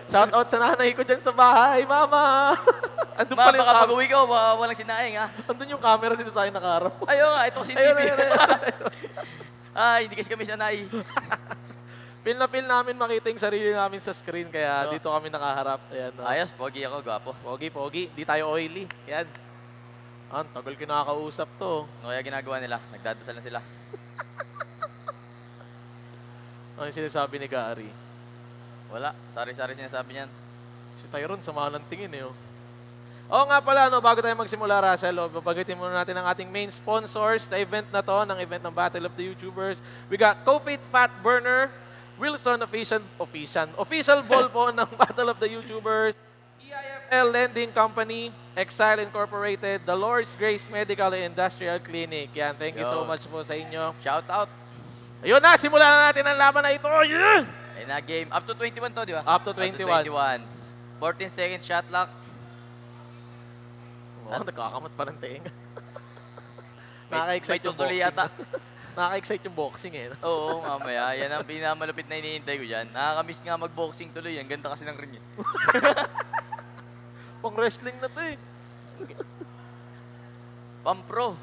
Shoutout sa nanay ko dyan sa bahay, Mama! Andun Ma, pala yung baka camera. pag-uwi ko, walang sinaing ha. Andun yung camera, dito tayo nakaharap. Ayun nga, ito si Ayun, TV. ayun. Ay, hindi kasi kami sanay. Feel na feel namin makita yung sarili namin sa screen, kaya dito kami nakaharap. Ayan, no? Ayos, pogi ako, gwapo. Pogi. Di tayo oily. Yan. Tagal kinakausap to. Ano kaya ginagawa nila? Nagdadasal na sila. Ano yung sinasabi ni Gary? Wala, sari-sari sinasabi niyan. Si Tyrone, sama ng tingin eh. Oh. Oo nga pala, no, bago tayo magsimula, Russell, babagitin muna natin ang ating main sponsors sa event na to, ng event ng Battle of the YouTubers. We got Cofit Fat Burner, Wilson official ball po ng Battle of the YouTubers, EIFL Lending Company, Exile Incorporated, the Lord's Grace Medical and Industrial Clinic. Yan, thank you so much po sa inyo. Shout out. Ayun na, simulan na natin ang laban na ito. Yeah! Ayun na, game. Up to 21 to, di ba? Up to 21. 14 seconds shot clock. Oh, nagkakamot pa ng tenga. May tutuloy yata. Nakaka-excite yung boxing eh. Oo, mamaya. Yan ang pinamalupit na iniintay ko dyan. Nakakamiss nga mag-boxing tuloy. Ang ganda kasi ng ring eh. Pang wrestling na to eh. Pang-pro.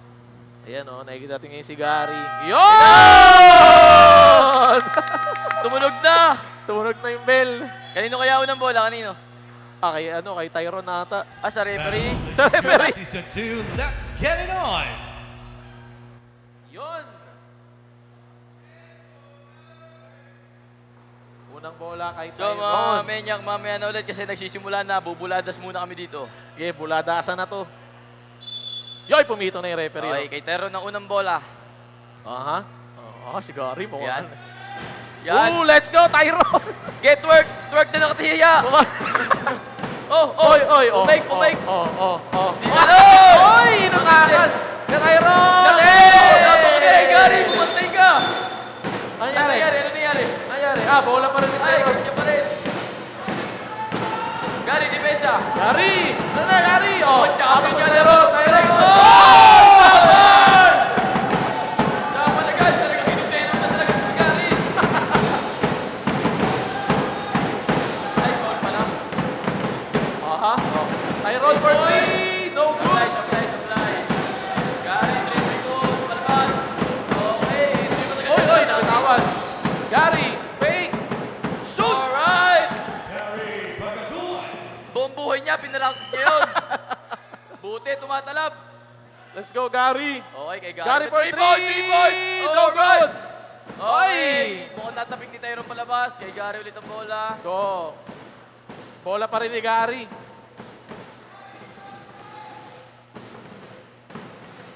Ayan o, nakikita natin ngayon si Gary. Yun! Tumunog na! Tumunog na yung bell. Kanino kaya unang bola? Kanino? Kay Tyron nata. Sa referee. Sa referee. Season 2, let's get it on! Yun! Unang bola kay So, Tyron. Menyak, mamaya na ulit kasi nagsisimula na. Bubuladas muna kami dito. Okay, buladasan na to. Yoy, pumito na yung referee. Okay, kay Tyron ng unang bola. Aha. Si Gary mo. Yan. Yan. Let's go, Tyron! Get work! Work na nakatihiya! Umake! Oy! Inunakan! Kay Tyron! Napakagay, Gary! Pumantay ka! Ano nangyari? Bola pa rin si Ay, Tyron. ganyan pa rin. Gary, depensa! Gary! Ano na, Gary? Champion si ka, Tyron! Tyron! Napalagas! Talagang pininteno na talaga si Gary! Ay, foul pala. Tyron for 3! No good! Supply. Gary, 3 seconds. Palabas. Okay, ito yung matagal. Oy, nakitawan. Gary, fake! Shoot! Alright! Buong buhay niya, pinaractis niya yun. Buti, tumatalab. Let's go, Gary! Okay, kay Gary. Gary for 3! 3 point! No good! Okay. Mukhang natapik ni Tyron palabas. Kay Gary ulit ang bola. Go! Bola pa rin ni Gary.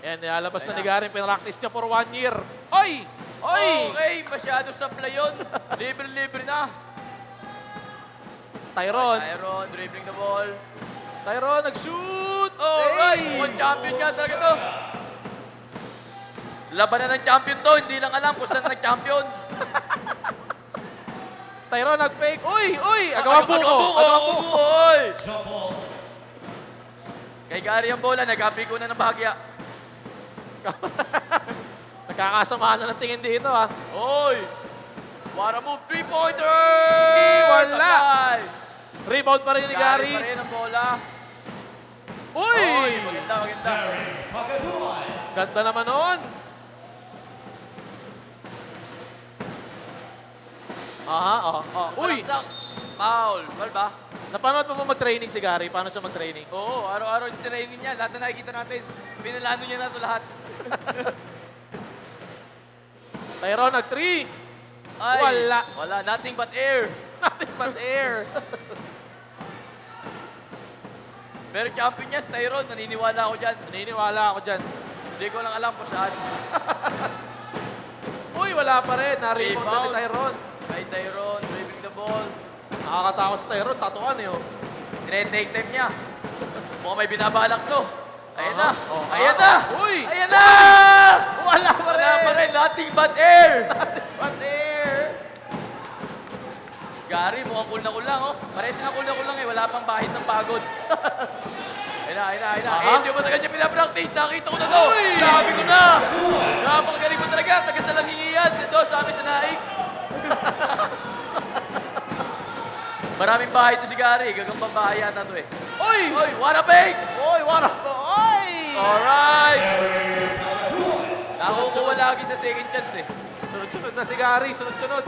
Yan, nilalabas na ni Gary. Pinractice niya for 1 year. Oy! Okay, masyado supply yun. Libre-libre na. Tyron. Tyron, dribbling the ball. Tyron, nag-shoot! Alright, one champion nga talaga to. Labanan ng champion to, hindi lang alam kung saan nag-champion. Tyron, nag-fake. Uy! Agawa buko! Oy! Kay Gary ang bola, nag-happy ko na ng bahagya. Nagkakasamahan na ng tingin dito, ha? Oy! What a move, 3-pointer! Wala! Supply! Rebound pa rin ni Gary. Pa rin ang bola. Uy! Oy! Maganda. Ganda naman nun. Uy! Foul. Foul ba? Napanood mo ba mag-training si Gary? Paano siya mag-training? Oo, araw-araw yung training niya. Lahat na nakikita natin. Pinalano niya na ito lahat. Tyron, nag-3. Ay, Wala. Nothing but air. Nothing but air. Pero champion niya, si Tyron. Naniniwala ako dyan. Hindi ko lang alam kung saan. Uy, wala pa rin. Na-rebound na ni Tyron. Kay Tyron, dribbling the ball. Nakakatakot si Tyron. Tatuan eh. Tine-take time niya. Mukhang may binabalak to. Ayan na. Ayan na. Uy! Ayan na! Wala pa rin. Nothing but air. But air. Gary, mukhang cool na cool lang, oh. Pares na cool na cool lang eh. Wala pang bahid ng pagod. Ayun na. Ito yung matagal niya pinapractice. Nakita ko na to. Sabi ko na. Napakagaling mo talaga. Tagas na lang hingiyan. Ito sa amin sa naig. Maraming bahay ito si Gary. Gagambang bahay yata ito eh. Oy! What a fake! Alright! Nakukuha lagi sa second chance eh. Sunod-sunod na si Gary. Sunod-sunod.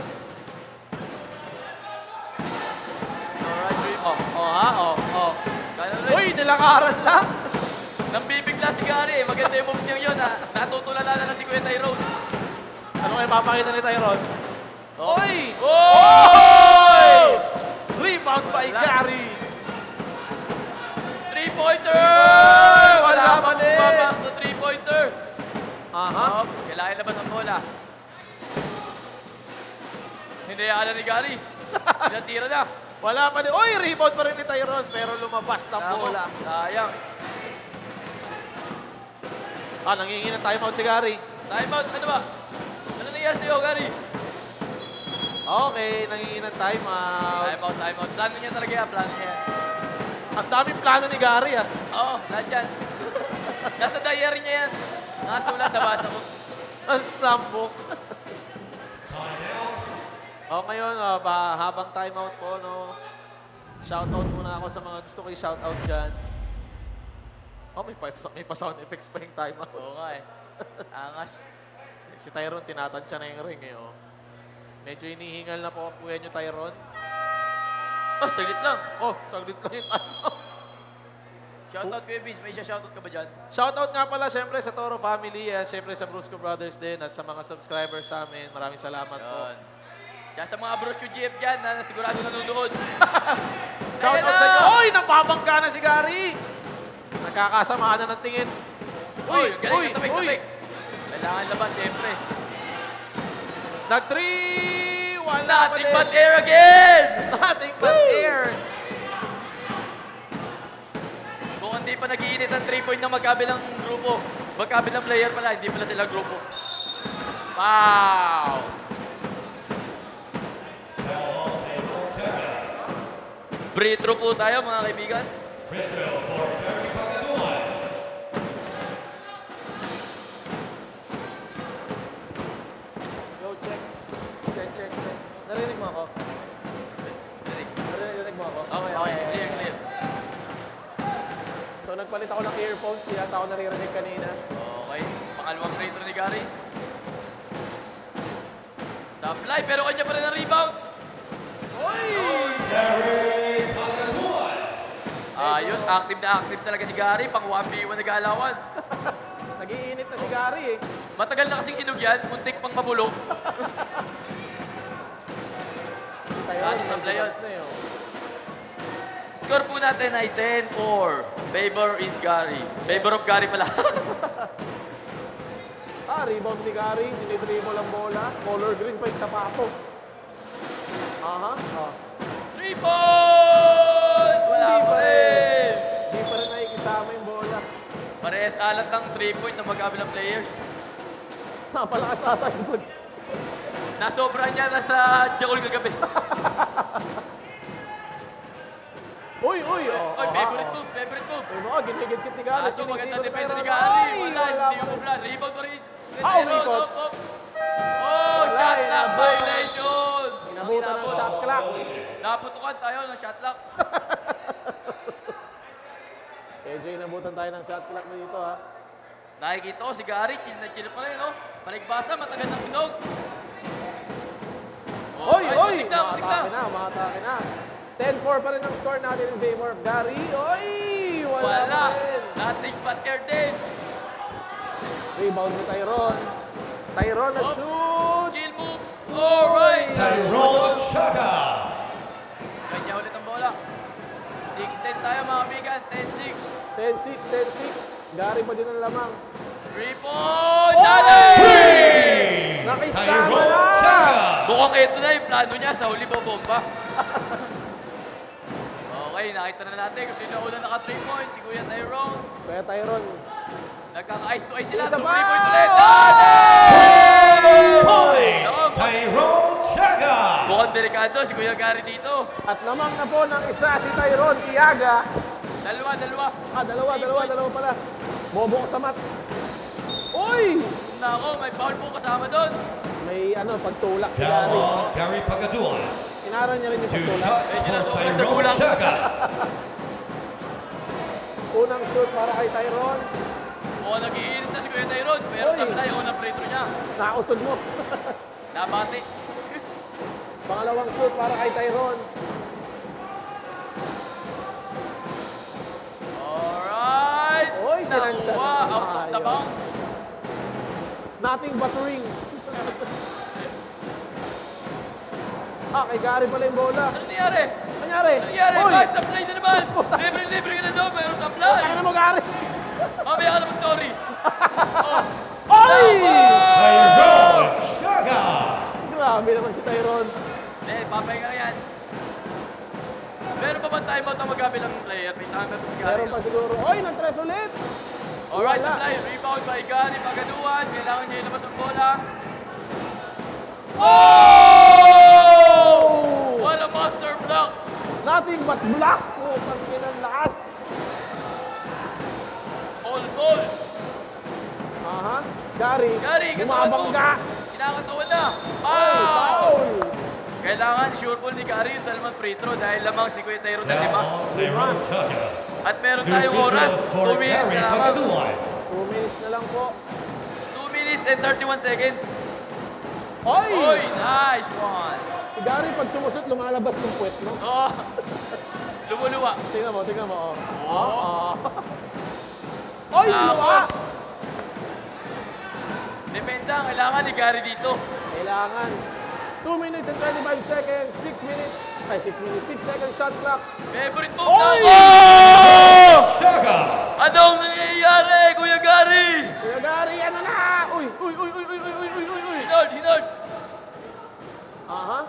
Alright, Uy, nilakaran lang. Nambibigla si Gary eh. Maganda yung moves niya yun ha. Natutulala na si Kuya Tyrone. Ano kayo papakita ni Tyron? Oy! Oy! Rebound by Gary. 3 3-pointer! Wala pa din. bumabak sa 3-pointer. Aha. Kailangan labas ang bola. Hindi na ni Gary. Pinatira na. Wala pa din. Oy, rebound pa rin ni Tyron, pero lumabas ang bola. Sayang. Nangingi ng timeout si Gary. Timeout, ano ba? Ano nangyari sa'yo, Gary? Okay, nangingi ng timeout. Timeout. Plano niya talaga yan, plano niya. Ang daming plano ni Gary, ah. Oo, lahat yan. Nasa diary niya yan. Nakasulat, nabasa ko. Ang slam book. Ngayon, habang timeout po, no, shoutout muna ako sa mga gusto ko i-shoutout dyan. May pa-sound effects pa yung timeout. Oo nga eh. Angas. Si Tyron, tinatansya na yung ring eh. Oh. Medyo inihingal na po ang kuya nyo, Tyron. Saglit lang. Saglit lang yung timeout. Shoutout Kuya Vince, may shoutout ka ba dyan? Shoutout nga pala siyempre sa Toro family at siyempre sa Brusco Brothers din at sa mga subscribers sa amin. Maraming salamat po. Kaya sa mga Brusco GF dyan na sigurado nanonood. Shoutout sa inyo. Oy, napabangga na si Gary. Nakakasama na ng tingin. Galing, tabik. Kailangan labas, siyempre. Nag-3! Wala pa Nothing din. but air again! Nothing but air. Kung hindi pa nag-iinit ang 3-point ng magkabilang grupo, magkabilang player pala, hindi pala sila grupo. Wow! Free throw po tayo, mga kaibigan. Free throw for Gary Pagaduan. Go, check. Check. Narinig mo ako? Narinig mo ako? Okay. Clear. So, nagpalit ako ng earphones, hindi ata ako naririnig kanina. Okay, pangalawang free throw ni Gary. Supply, pero kanya pa rin ang rebound. Gary Pagaduan. Ayun, active na active talaga si Gary, pang 1v1 nag-aalawan. Nag-iinit na si Gary eh. Matagal na kasing inog yan, muntik pang mabulok. Supply yun. Score po natin ay 10-4. Favor is Gary. Favor of Gary pala. Rebound ni Gary. Dinidribble ang bola. Color green pa yung sapatos. 3 points! Wala pa rin! Hindi pa rin nakikisama yung bola. Parehas alat ng 3 points ng magkabilang players. Napalakas ata yung good. Nasobra niya na sa Jakul kagabi. Uy! Favorite move. Ginigit-git ni Gary. Kaso maganda depensa ni Gary. Wala, hindi yung move. Rebound pa rin. Umikot. Shot clock violation! Inabutan ng shot clock. Naputukan tayo ng shot clock. Medyo inabutan tayo ng shot clock dito, ha. Nakikita ko si Gary, chill na chill pa rin, no? Paligbasa, matagal ng pinog. Umatake na. 10-4 pa rin ang score natin in favor of Gary. Wala pa rin. Nothing but air din. Rebound ni Tyron. Tyron nag-shoot. Chill moves. Alright. Tyrone Chaga. Kanya ulit ang bola. 6-10 tayo mga kaibigan. 10-6. 10-6. Gary pa din ang lamang. 3 points! Dali! Nakisama Tyrone na! Chaga. Mukhang ito na yung plano niya sa huli bomba. Okay, nakita na natin kung sino una naka 3 points. Si Kuya Tyrone. Kaya Tyron. Nagkaka-ice to ice sila. Isa 2 pa! point ulit. Dali! Points. Tyrone Chaga. Mukhang delikado si Kuya Gary dito. At lamang na po ng isa si Tyron Tiaga. Dalawa. Dalawa pala. Bobo ko sa mat. Uy! Nako, may foul po kasama doon. May pagtulak si Gary. Foul on Gary Pagaduan. Inaran niya rin yung 2 pagtulak. shots for Tyrone Chaga. Unang shoot para kay Tyron. Mukhang nag-iinit na si Kuya Tyrone. Pero tablay yung unang free throw niya. Nakausod mo. Nabati. Pangalawang shoot para kay Tyron. Alright. Oy, tinansya Nakuha. na. Out of the bounds. Nothing but ring. Kay Gary pala yung bola. Ano nangyari? Ano nangyari? Nangyari, bad supply na naman. Libre ka na daw, pero supply. Kaya na mo, Gary. Mamaya ka naman, sorry. Oy! Tyrone Chaga! Grabe naman si Tyrone. Hindi, papahinga ka yan. Meron pa ba timeout ang magkabilang player? May timeout si Gary. Meron pa siguro. Oy, nag-tres ulit. Alright, Wala. supply. Rebound by Gary Pagaduan. Kailangan niya ilabas ang bola. What a monster block! Nothing but block. Oh, pagkin ang lakas. All ball. Aha. Gary. Gary, bumabangga. Kinakatawan na. Foul. Foul! Kailangan sure ball ni Gary yung dalawang free throw dahil lamang si Kuya Tyrone na 5. Tyrone Chaga. At meron 2 tayong free oras. throws for 2 minutes Gary na lamang. Pagaduan. 2 minutes na lang po. 2 minutes and 31 seconds. Oy! Oy, nice one. Si Gary, pag sumusot, lumalabas ng puwet, no? Oh. Lumuluwa. Tingnan mo, tingnan mo. Oh. Oy, luwa! Depensa ang kailangan ni Gary dito. Kailangan. 2 minutes and 25 seconds. 6 minutes. Ay, 6 minutes. 6 seconds shot clock. Favorite move Oy! na. Oh! Chaga! Anong nangyayari, Kuya Gary? Kuya Gary, ano na? Uy! Hinod. Aha.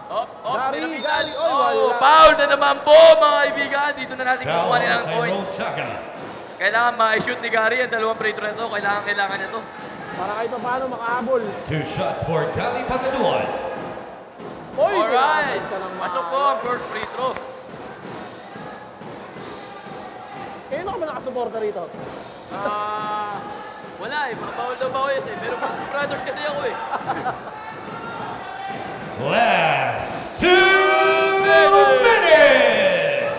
Gary. Gary. Oy, wala. Foul na naman po, mga kaibigan. Dito na natin Foul kukuha nila on ng point. Tyrone Chaga. Kailangan ma-shoot ni Gary ang dalawang free throw na ito. Kailangan niya ito. Para kahit pa paano makahabol. 2 shots for Gary Pagaduan. Oy, Alright. kailangan ka ng Pasok po ang first free throw. Kailan ka ba nakasuporta rito? Wala eh. Bawal daw bawal eh. Pero brothers kasi ako eh. Last 2 minutes!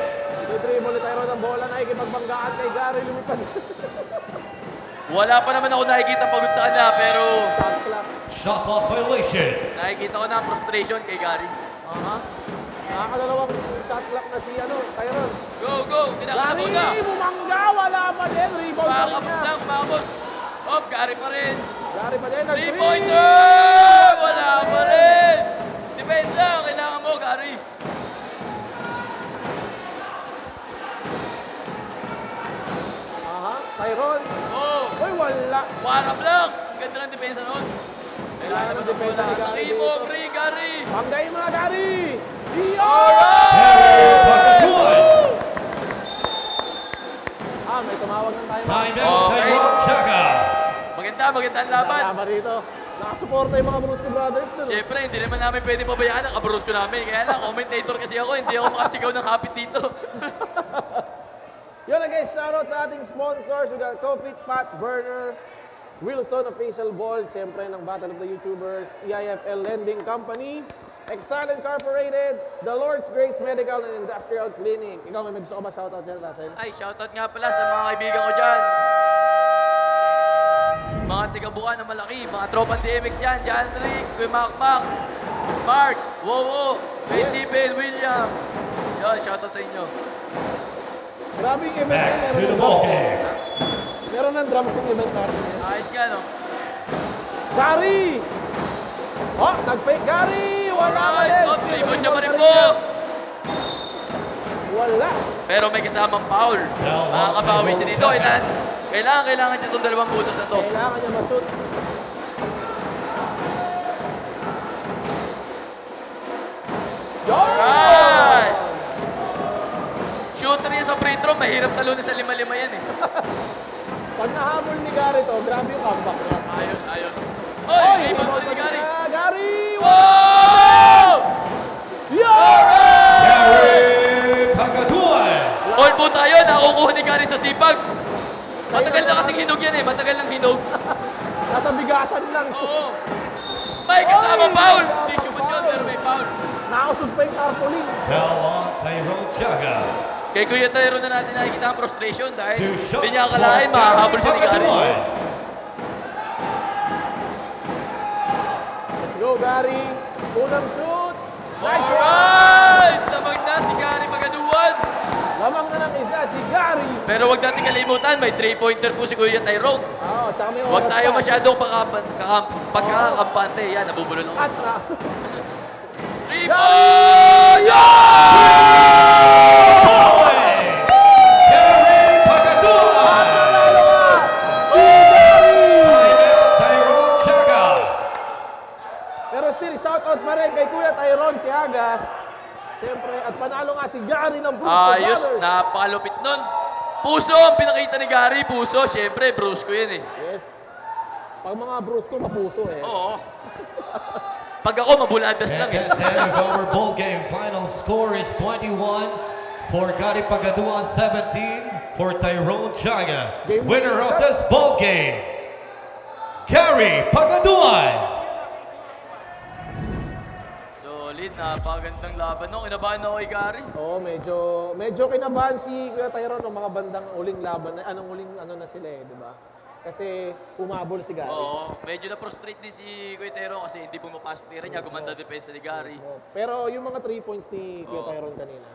Dribble ni Tyrone ng bola. Nakikipagbanggaan kay Gary. Lumipad. Wala pa naman ako nakikita pagod sa kanya, pero Shot clock. Shot clock violation. nakikita ko na ang frustration kay Gary. Aha. Nakakalawang shot clock na si Tyrone. Go! Kinakata Gary, mo na! bumangga. Wala pa din. Rebound pa rin Makakabot niya. lang, makakabot. Gary pa rin. Gary pa din. Nag-3. 3-pointer! Wala pa rin! Depensa, kailangan mo, Gary. Aha. Tyrone. Uy, wala. Para block! Ang ganda ng depensa nun. Kailangan mo ng sa depensa bola. ni Gary Sakin mo, dito. free, Gary! Panggay mo na, Gary. Gary Pagaduan. May tumawag ng timeout. Timeout Tyrone Chaga. Maganda ang laban. Tama rito. Nakasuporta yung mga Brusco Brothers dun. Siyempre, hindi naman namin pwede pabayaan ang kabrus ko namin. Kaya lang, commentator kasi ako, hindi ako makasigaw ng kapit dito. Yun na guys, shoutout sa ating sponsors. We got Coffee Fat Burner, Wilson Official Ball, siyempre ng Battle of the YouTubers, EIFL Lending Company, Exile Incorporated, The Lord's Grace Medical and Industrial Clinic. Ikaw, may gusto ko ba shoutout dyan, Russell? Ay, shoutout nga pala sa mga kaibigan ko dyan. Mga tiga-buka na malaki, mga tropang DMX dyan, John Rick, Kuya Makmak, Mark, Wowo, Kuya Stephen, William. Yun, shoutout sa inyo. Grabe yung event Back na to the ball game. Meron ng drums yung event natin. Ayos ka, no? Gary! Oh, nag-fake Gary! Wala pa Alright, din! rebound niya pa rin po. Wala! Pero may kasamang foul. Makakabawi siya dito. Kailangan niya itong dalawang butos na to. Kailangan niya ma-shoot. Alright! Shooter niya sa free throw, mahirap talunin sa 5-5 yan eh. Pag nahabol ni Gary to, grabe yung comeback niya. Ayos. Oy! Rebound pa ni Gary. Gary! Wow! Gary Pagaduan. All po tayo, nakukuha ni Gary sa sipag. Matagal na kasing hinog yan eh, matagal ng hinog. Nasa bigasan lang. Oo. May kasama foul! Hindi sumot yun, pero may foul. Nakausog pa yung tarpaulin. Foul on Tyrone Chaga. Kay Kuya Tyrone na natin nakikita ang frustration dahil 2 shots hindi niya for akalain makahabol siya ni Gary. Pagaduan. Let's go, Gary. Unang shoot. Nice one. Alright! Lamang na si Gary Pagaduan. Lamang na ng isa si Gary. Pero wag natin kalimutan, may 3-pointer po si Kuya Tyrone. Oo, tsaka may Huwag oras tayo pa. masyadong pagkakampante. Yan, nabubulol ako. At na. 3-point! rin kay Kuya Tyron Tiaga. Siyempre, at panalo nga si Gary ng Brusco Ayos, Brothers. napakalupit nun. Puso ang pinakita ni Gary. Puso, siyempre, Brusco yan eh. Yes. Pag mga Brusco, mapuso eh. Oo. Pag ako, mabuladas lang eh. At the end of our ball game, final score is 21 for Gary Pagaduan, 17 for Tyrone Tiaga. Winner of this ball game, Gary Pagaduan. Solid, napakagandang laban no. Kinabahan ako kay Gary. Oo, medyo kinabahan si Kuya Tyron ng mga bandang uling laban. Anong uling na sila eh, di ba? Kasi umabol si Gary. Oo, medyo na-frustrate din si Kuya Tyron kasi hindi pumapasok tira niya. Gumanda depensa ni Gary. Pero yung mga 3 points ni Kuya Tyron kanina,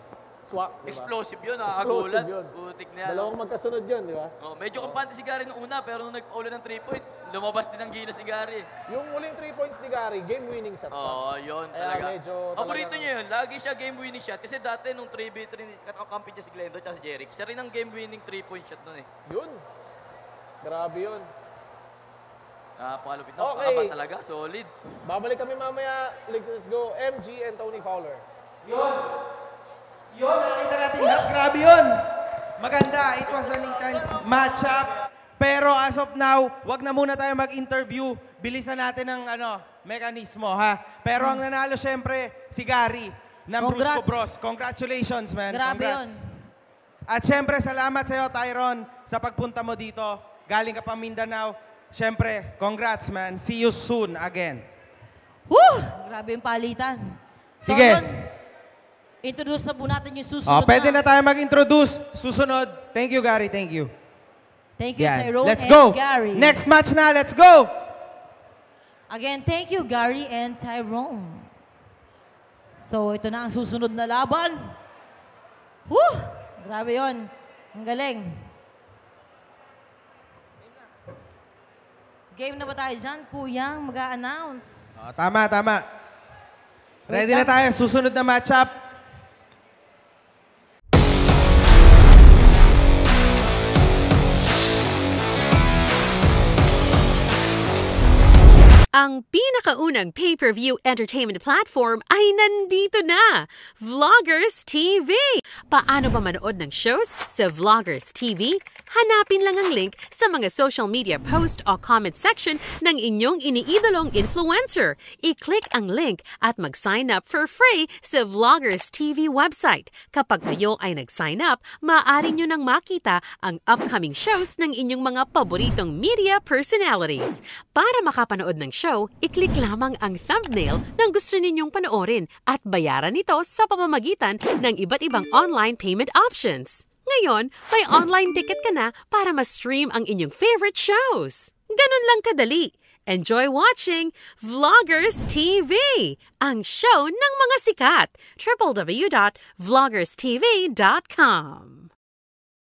swak, diba? Explosive yun, nakakagulat. Explosive yun. Butik na yan. Dalawang magkasunod yun, di ba? Oh, medyo kampante si Gary nung una, pero nung nag-paulan ng 3-point, lumabas din ang gilas ni Gary. Yung uling 3 points ni Gary, game-winning shot. Oo, yun Kaya talaga. medyo Paborito niya yun. Lagi siya game-winning shot. Kasi dati nung 3v3, kakakampi niya si Glendo at si Jeric. Siya rin ang game-winning 3-point shot nun eh. Yun. Grabe yun. Napakalupit na. Okay. Pakaba talaga. Solid. Babalik kami mamaya. Let's go. MG and Tony Fowler. Yun, nakita natin lahat. Grabe yun. Maganda. It was an intense matchup. Pero as of now, wag na muna tayo mag-interview. Bilisan natin ang mekanismo, ha? Pero ang nanalo, syempre, si Gary ng Brusco Bros. Congratulations, man. Grabe Congrats. At syempre, salamat sa iyo, Tyron, sa pagpunta mo dito. Galing ka pa Mindanao. Syempre, congrats, man. See you soon again. Woo! Grabe yung palitan. So, Sige. yun, introduce na po natin yung susunod Pwede na tayo mag-introduce. Susunod. Thank you, Gary. Thank you. Thank you, Yan. Tyrone Let's and go. Gary. Next match na. Let's go. Again, thank you, Gary and Tyrone. So, ito na ang susunod na laban. Woo! Grabe yun. Ang galing. Game na ba tayo dyan, Kuyang? Mag-a-announce. Tama. Ready na tayo. Susunod na matchup. Ang pinakaunang pay-per-view entertainment platform ay nandito na, Vloggers TV. Paano ba manood ng shows sa Vloggers TV? Hanapin lang ang link sa mga social media post o comment section ng inyong iniidolong influencer. I-click ang link at mag-sign up for free sa Vloggers TV website. Kapag kayo ay nag-sign up, maaari nyo nang makita ang upcoming shows ng inyong mga paboritong media personalities. Para makapanood ng show, i-click lamang ang thumbnail ng gusto ninyong panoorin at bayaran ito sa pamamagitan ng iba't ibang online payment options. Ngayon, may online ticket ka na para ma-stream ang inyong favorite shows. Ganun lang kadali. Enjoy watching Vloggers TV, ang show ng mga sikat. www.vloggerstv.com